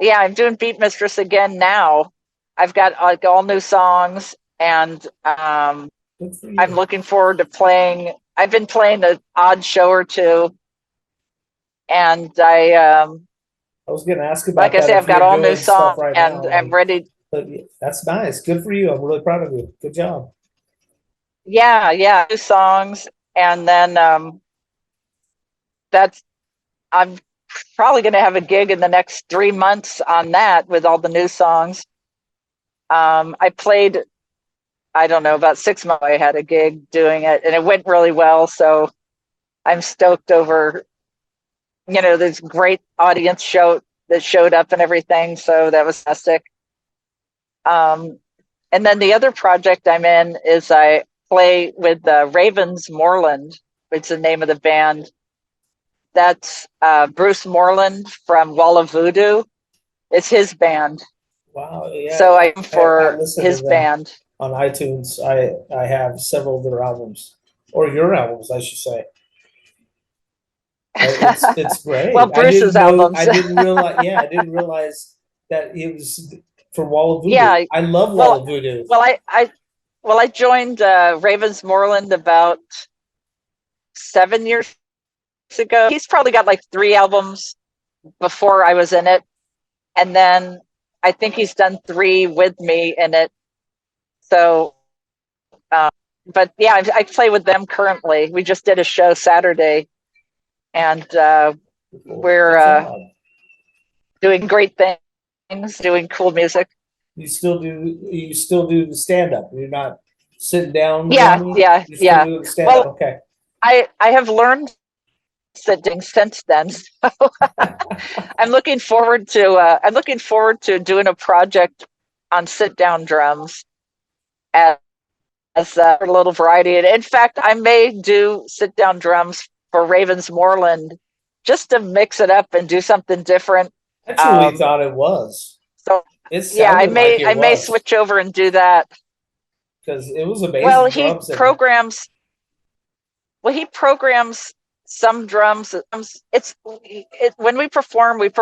Yeah, I'm doing Beat Mistress again now. I've got like all new songs, and I'm looking forward to playing. I've been playing an odd show or two, and I was going to ask about like I say, I've got all new songs, right and now, I'm ready. But that's nice. Good for you. I'm really proud of you. Good job. Yeah, new songs, and then that's I'm probably going to have a gig in the next 3 months on that with all the new songs. I played, I don't know, about 6 months ago, I had a gig doing it, and it went really well. So I'm stoked over, this great audience that showed up and everything. So that was fantastic. And then the other project I'm in is I play with Ravens Moreland, which is the name of the band. That's Bruce Moreland from Wall of Voodoo. It's his band. Wow. Yeah. So I'm for listen his to them band. on iTunes. I have several of their albums, or your albums, I should say. It's great. Well, Bruce's albums. I didn't realize. Yeah, I didn't realize that it was for Wall of Voodoo. Yeah. I love Wall of Voodoo. Well, I joined Ravens Moreland about 7 years ago. He's probably got like 3 albums before I was in it, and then I think he's done 3 with me in it. So, but yeah, I play with them currently. We just did a show Saturday, and we're doing great things, doing cool music. You still do the stand up. You're not sitting down. Yeah. Well, okay. I have learned sitting since then. So I'm looking forward to doing a project on sit down drums as a little variety. And in fact, I may do sit down drums for Ravens Moreland just to mix it up and do something different. I truly thought it was. So yeah, I may switch over and do that because it was amazing. Well, he programs some drums. When we perform with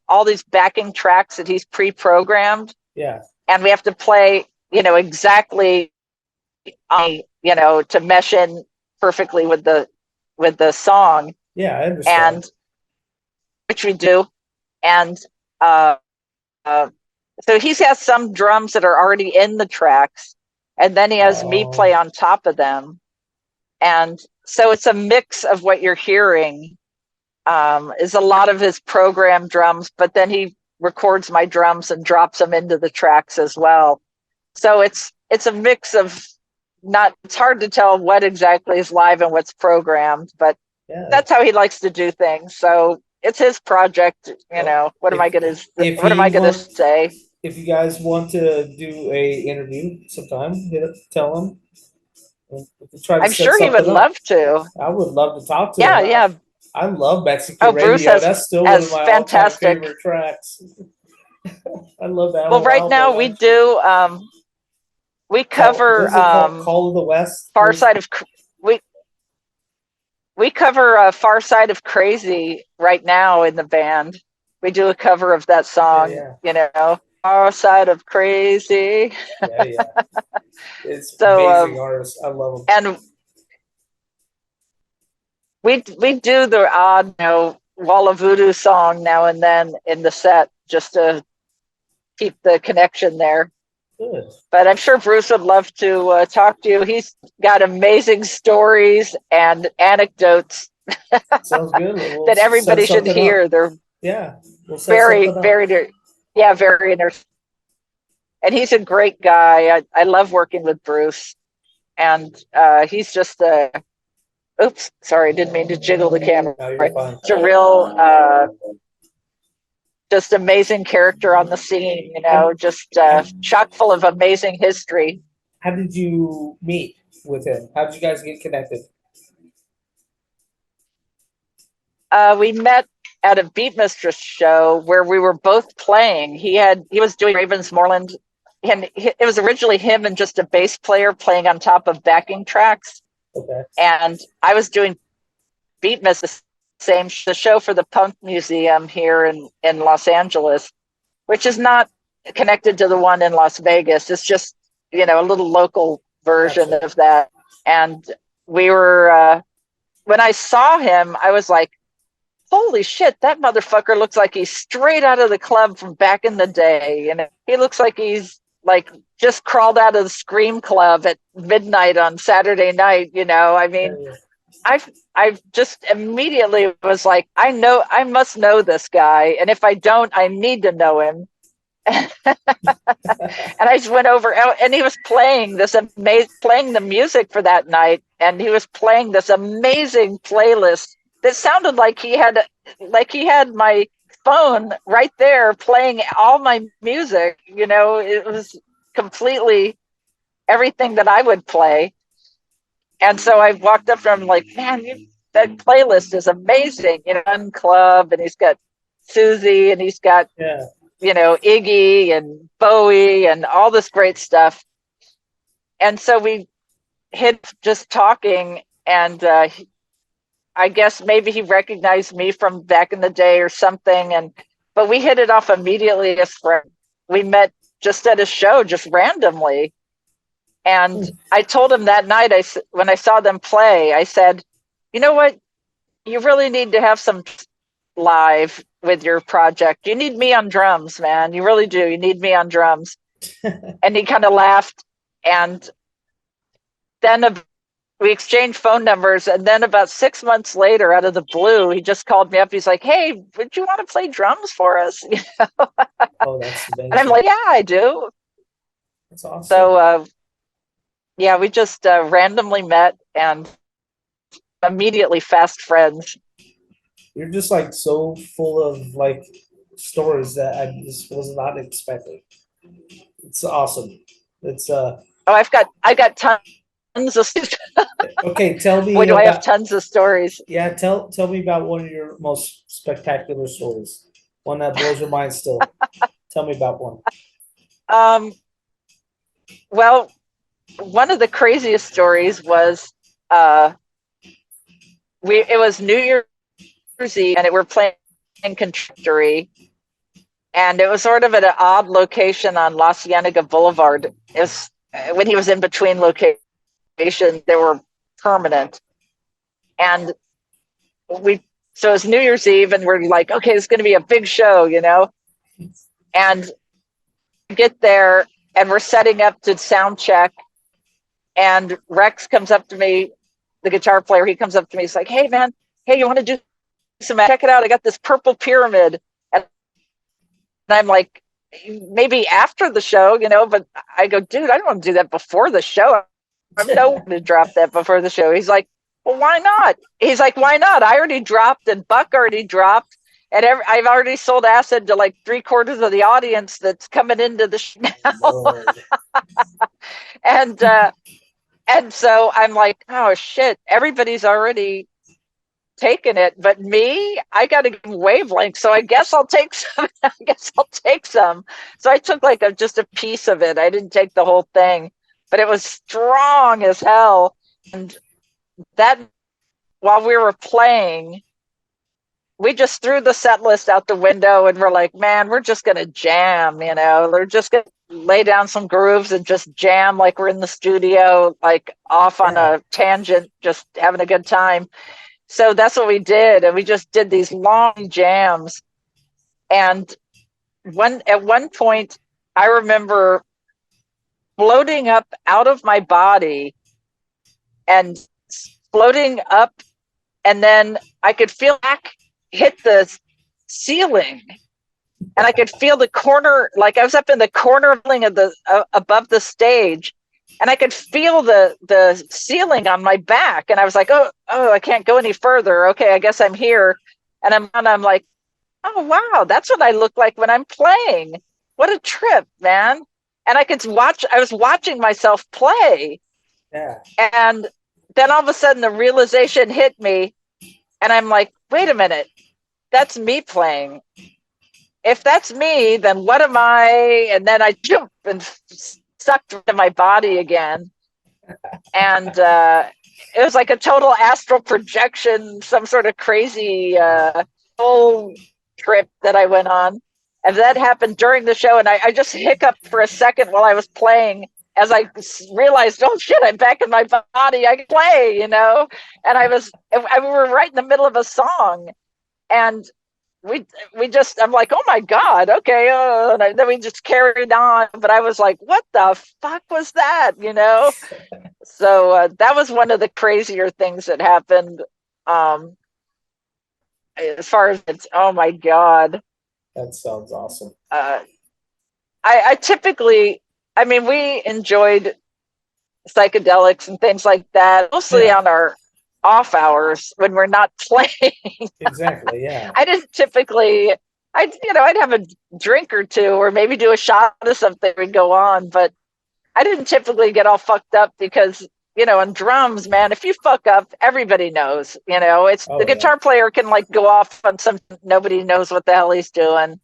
all these backing tracks that he's pre-programmed. Yeah, and we have to play, exactly, to mesh in perfectly with the song. Yeah, I understand. And which we do, and so he has some drums that are already in the tracks, and then he has me play on top of them. And so it's a mix of what you're hearing is a lot of his programmed drums, but then he records my drums and drops them into the tracks as well. So it's a mix of it's hard to tell what exactly is live and what's programmed, but that's how he likes to do things. So it's his project, what am I going to say? If you guys want to do a interview sometime, tell him. I'm sure he would love to. I would love to talk to him. Yeah. I love Mexican Oh, Bruce radio. That's still one of has my all-time fantastic. favorite tracks. I love that Well, whole right album, now we actually. do we What cover is it called? Call of the West? Far Side of we we cover Far Side of Crazy right now in the band. We do a cover of that Yeah, song, yeah, you know, Far Side of Crazy. yeah, yeah. It's So amazing artists. I love them. and we do the odd, Wall of Voodoo song now and then in the set just to keep the connection there. Good. But I'm sure Bruce would love to talk to you. He's got amazing stories and anecdotes Sounds good. We'll that set everybody should something up. hear. They're Yeah, we'll set very, something up. very, yeah, very interesting. And he's a great guy. I love working with Bruce. And he's just a, oops, sorry, didn't mean to jiggle the camera. No, you're fine. It's a real, just amazing character on the scene, just chock full of amazing history. How did you meet with him? How did you guys get connected? We met at a Beat Mistress show where we were both playing. He was doing Ravensmoreland, and it was originally him and just a bass player playing on top of backing tracks. Okay. And I was doing Beat Mistress, the show for the Punk Museum here in Los Angeles, which is not connected to the one in Las Vegas. It's just, a little local version Gotcha. of that. And we were, when I saw him, I was like, holy shit, that motherfucker looks like he's straight out of the club from back in the day. And he looks like he's like just crawled out of the Scream Club at midnight on Saturday night. I mean, Yeah, I've just immediately was like, I must know this guy. And if I don't, I need to know him. And I just went over, and he was playing playing the music for that night. And he was playing this amazing playlist that sounded like he had my phone right there playing all my music. It was completely everything that I would play. And so I walked up to him like, man, that playlist is amazing. Fun Club, and he's got Susie, and he's got, yeah. Iggy and Bowie and all this great stuff. And so we hit just talking, and I guess maybe he recognized me from back in the day or something. But we hit it off immediately as friends. We met just at a show, just randomly. And I told him that night, when I saw them play, I said, you know what? You really need to have some live with your project. You need me on drums, man. You really do. You need me on drums. And he kind of laughed. And then we exchanged phone numbers. And then about 6 months later, out of the blue, he just called me up. He's like, hey, would you want to play drums for us? Oh, that's amazing. And I'm like, yeah, I do. That's awesome. So, yeah, we just randomly met and immediately fast friends. You're just like so full of like stories that I just was not expecting. It's awesome. It's I got tons of. okay. Tell me Boy, do I have about tons of stories. yeah. Tell me about one of your most spectacular stories. One that blows your mind still. Tell me about one. Well, one of the craziest stories was it was New Year's Eve, and we're playing Contractory, and it was sort of at an odd location on La Cienega Boulevard. It was when he was in between locations, they were permanent. And so it's New Year's Eve, and we're like, okay, it's going to be a big show, and get there, and we're setting up to sound check, and Rex comes up to me, the guitar player. He comes up to me, he's like, hey man, hey, you want to do some, check it out, I got this purple pyramid. And I'm like, maybe after the show, but I go, dude, I don't want to do that before the show. I'm no one to drop that before the show. He's like, well, why not? He's like, why not? I already dropped, and Buck already dropped, and I've already sold acid to like 3/4 of the audience that's coming into the show now. And so I'm like, oh shit, everybody's already taken it, but me, I got to give him wavelength. So I guess I'll take some. I guess I'll take some. So I took like just a piece of it. I didn't take the whole thing, but it was strong as hell. And that while we were playing, we just threw the set list out the window and we're like, man, we're just going to jam, we're just going to lay down some grooves and just jam like we're in the studio, like off on a tangent, just having a good time. So that's what we did. And we just did these long jams. And at one point, I remember floating up out of my body and floating up. And then I could feel back hit the ceiling, and I could feel the corner, like I was up in the corner of the above the stage, and I could feel the ceiling on my back, and I was like, oh, I can't go any further. Okay, I guess I'm here. And I'm like, oh wow, that's what I look like when I'm playing. What a trip, man. And I was watching myself play. Yeah. And then all of a sudden the realization hit me, and I'm like, wait a minute, that's me playing. If that's me, then what am I? And then I jumped and sucked into my body again. And it was like a total astral projection, some sort of crazy whole trip that I went on. And that happened during the show. And I just hiccuped for a second while I was playing, as I realized, oh shit, I'm back in my body. I can play, And we were right in the middle of a song. And I'm like, oh my God, okay. And then we just carried on. But I was like, what the fuck was that, So that was one of the crazier things that happened. As far as oh my God. That sounds awesome. I typically, we enjoyed psychedelics and things like that, mostly on our off hours when we're not playing. Exactly. Yeah. I didn't typically, I'd have a drink or two, or maybe do a shot of something and go on, but I didn't typically get all fucked up because, on drums, man, if you fuck up, everybody knows, the guitar player can like go off on something, nobody knows what the hell he's doing.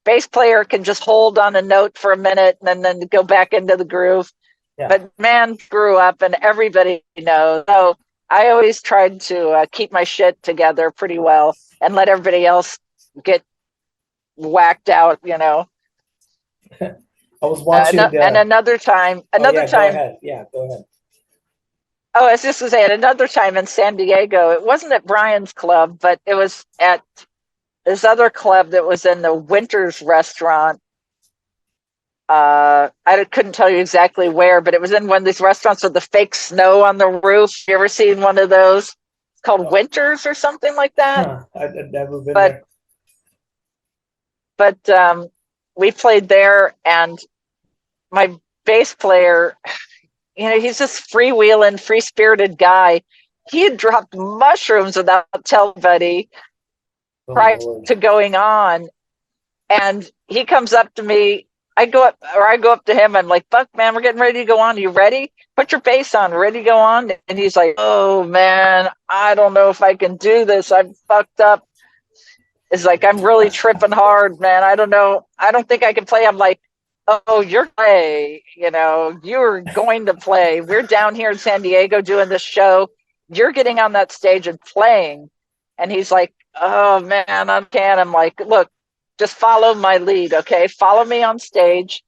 Bass player can just hold on a note for a minute and then go back into the groove. Yeah. But man, grew up and everybody knows. So I always tried to keep my shit together pretty well and let everybody else get whacked out, I was watching. And another time. Go ahead. Yeah, go ahead. Oh, I was just going to say, at another time in San Diego, it wasn't at Brian's club, but it was at this other club that was in the Winters restaurant. I couldn't tell you exactly where, but it was in one of these restaurants with the fake snow on the roof. You ever seen one of those? It's called Winters or something like that. I've never been there. But we played there, and my bass player, he's this freewheeling, free-spirited guy. He had dropped mushrooms without telling anybody prior to going on. And he comes up to me. I go up to him. I'm like, Buck, man, we're getting ready to go on. Are you ready? Put your bass on. Ready to go on? And he's like, oh, man, I don't know if I can do this. I'm fucked up. It's like, I'm really tripping hard, man. I don't know. I don't think I can play. I'm like, oh, you're play. You're going to play. We're down here in San Diego doing this show. You're getting on that stage and playing. And he's like, oh, man, I can't. I'm like, look, just follow my lead, okay? Follow me on stage.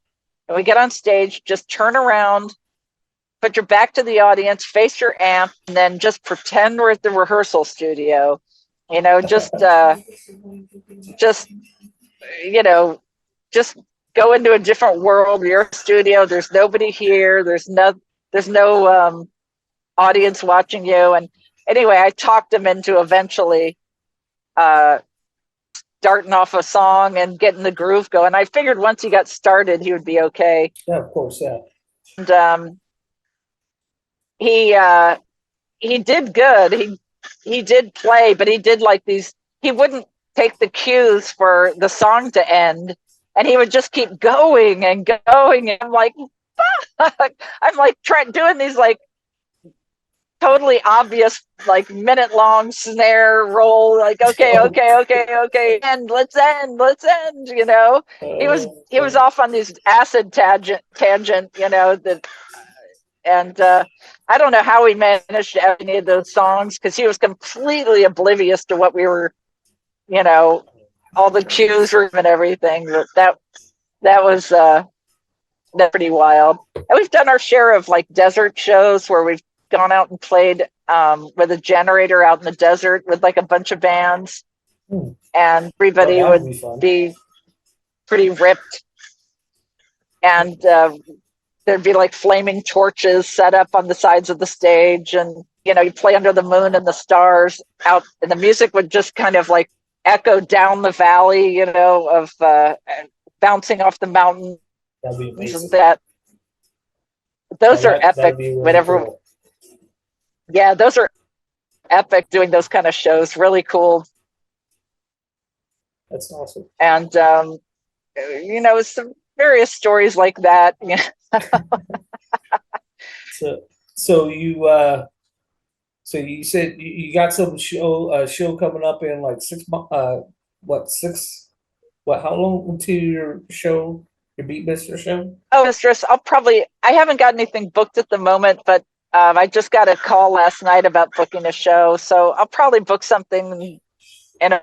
And we get on stage, just turn around, put your back to the audience, face your amp, and then just pretend we're at the rehearsal studio. Just go into a different world. Your studio, there's nobody here. There's no audience watching you. And anyway, I talked him into eventually starting off a song and getting the groove going. I figured once he got started, he would be okay. Yeah, of course, yeah. And he did good. He did play, but he did like these. He wouldn't take the cues for the song to end, and he would just keep going and going. And I'm like, fuck. I'm like doing these like totally obvious, like minute long snare roll, like okay, and let's end. He was off on this acid tangent, that, and I don't know how he managed to have any of those songs because he was completely oblivious to what we were, all the cues were and everything. But that was that's pretty wild. And we've done our share of like desert shows where we've gone out and played with a generator out in the desert with like a bunch of bands, and everybody would be pretty ripped, and there'd be like flaming torches set up on the sides of the stage, and you play under the moon and the stars out, and the music would just kind of like echo down the valley, of bouncing off the mountain. That'd be amazing. Those are epic. Really whatever. Cool. Yeah, those are epic. Doing those kind of shows, really cool. That's awesome. And some various stories like that. So you said you got some show coming up in like 6 months. How long until your show, your Beat Mistress show? Oh, Mistress, I haven't got anything booked at the moment, but I just got a call last night about booking a show, so I'll probably book something in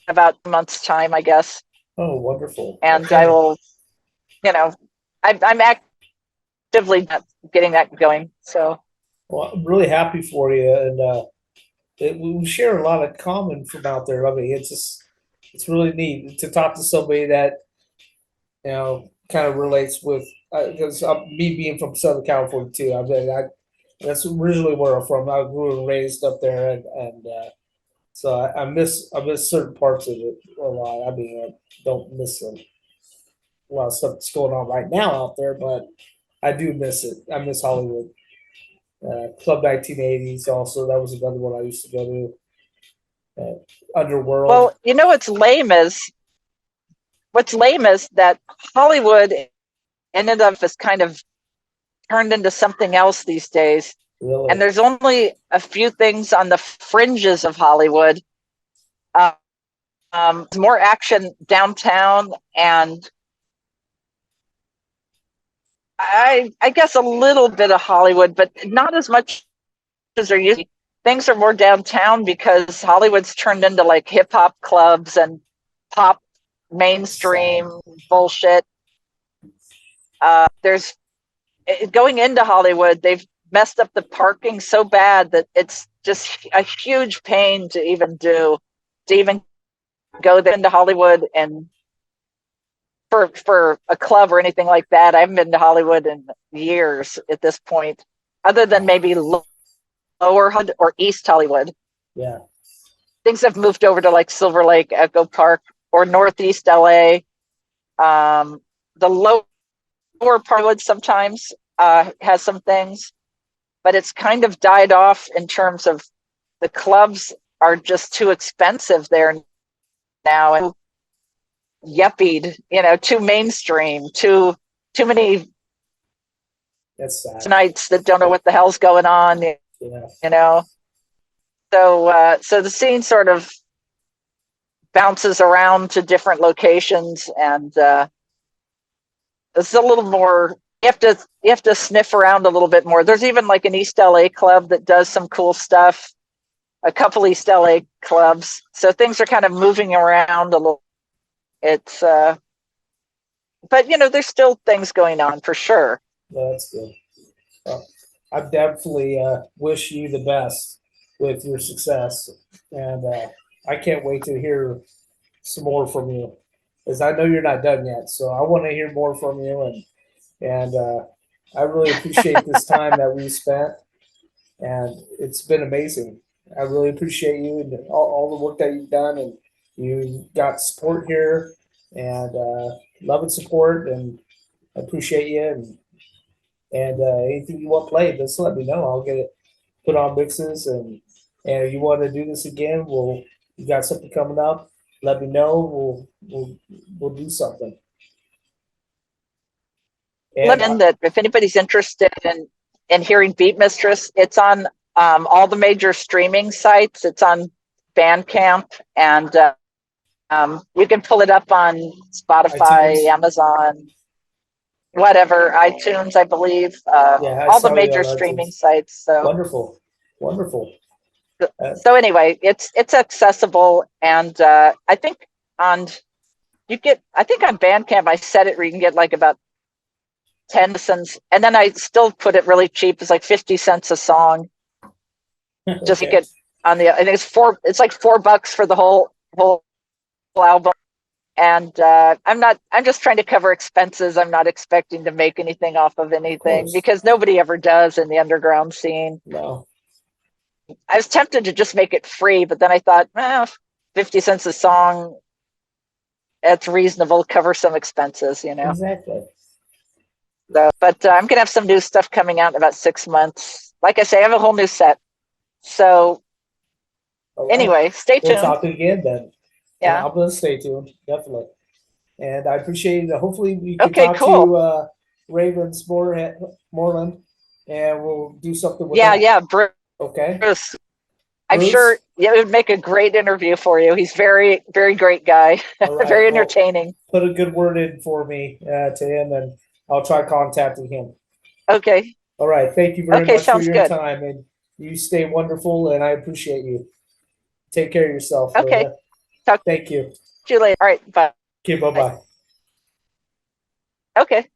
about a month's time, I guess. Oh, wonderful! And okay. I will, I'm actively getting that going. So, well, I'm really happy for you, and we share a lot of common from out there. I mean, it's really neat to talk to somebody that kind of relates with, because me being from Southern California too. That's originally where I'm from. I grew and raised up there, and so I miss certain parts of it a lot. I mean, I don't miss a lot of stuff that's going on right now out there, but I do miss it. I miss Hollywood. Club 1980s also, that was another one I used to go to. Underworld. Well, what's lame is that Hollywood ended up as kind of turned into something else these days. Really? And there's only a few things on the fringes of Hollywood. More action downtown, and I guess a little bit of Hollywood, but not as much as there used to be. Things are more downtown because Hollywood's turned into like hip hop clubs and pop mainstream bullshit. There's going into Hollywood, they've messed up the parking so bad that it's just a huge pain to even go there into Hollywood and for a club or anything like that. I haven't been to Hollywood in years at this point, other than maybe Lower Hollywood or East Hollywood. Yeah. Things have moved over to like Silver Lake, Echo Park, or Northeast LA. The lower part of Hollywood sometimes has some things, but it's kind of died off in terms of the clubs are just too expensive there now, and yuppied, too mainstream, too many nights that don't know what the hell's going on. Yeah. So the scene sort of bounces around to different locations, and it's a little more. You have to sniff around a little bit more. There's even like an East LA club that does some cool stuff. A couple East LA clubs, so things are kind of moving around a little. It's but there's still things going on for sure. Well, that's good. Well, I definitely wish you the best with your success, and I can't wait to hear some more from you, because I know you're not done yet. So I want to hear more from you, and I really appreciate this time that we spent, and it's been amazing. I really appreciate you and all the work that you've done, and you got support here, and love and support, and I appreciate you, and anything you want played, just let me know. I'll get it put on mixes, and if you want to do this again, you got something coming up, let me know. We'll do something. And that if anybody's interested in hearing Beat Mistress, it's on all the major streaming sites. It's on Bandcamp, and you can pull it up on Spotify, iTunes. Amazon, whatever, iTunes, I believe, Yeah, I all the saw you major on streaming iTunes. sites. So, Wonderful, wonderful. so anyway, it's accessible, and I think on I think on Bandcamp I set it where you can get like about 10 cents, and then I still put it really cheap. It's like 50 cents a song. Just Okay. make it on the. I think it's like $4 for the whole album. And I'm just trying to cover expenses. I'm not expecting to make anything off of Of anything course. because nobody ever does in the underground scene. No. I was tempted to just make it free, but then I thought, 50 cents a song, it's reasonable, cover some expenses. Exactly. So, but I'm gonna have some new stuff coming out in about 6 months. Like I say, I have a whole new set. So All right. anyway, stay We'll tuned. talk again then. And Yeah. I'm gonna stay tuned, definitely. And I appreciate it. Hopefully we can Okay, talk cool. to Ravens Moreland and we'll do something with Yeah, that. yeah, Okay. Bruce. I'm sure Bruce? it would make a great interview for you. He's very, very great guy. All right. Very Well, entertaining. put a good word in for me to him and I'll try contacting him. Okay. All right. Thank you very Okay, much for sounds your good. time and you stay wonderful and I appreciate you. Take care of yourself, Okay. Linda. Talk Thank you. to you later. All right, bye. Okay, bye bye. Okay.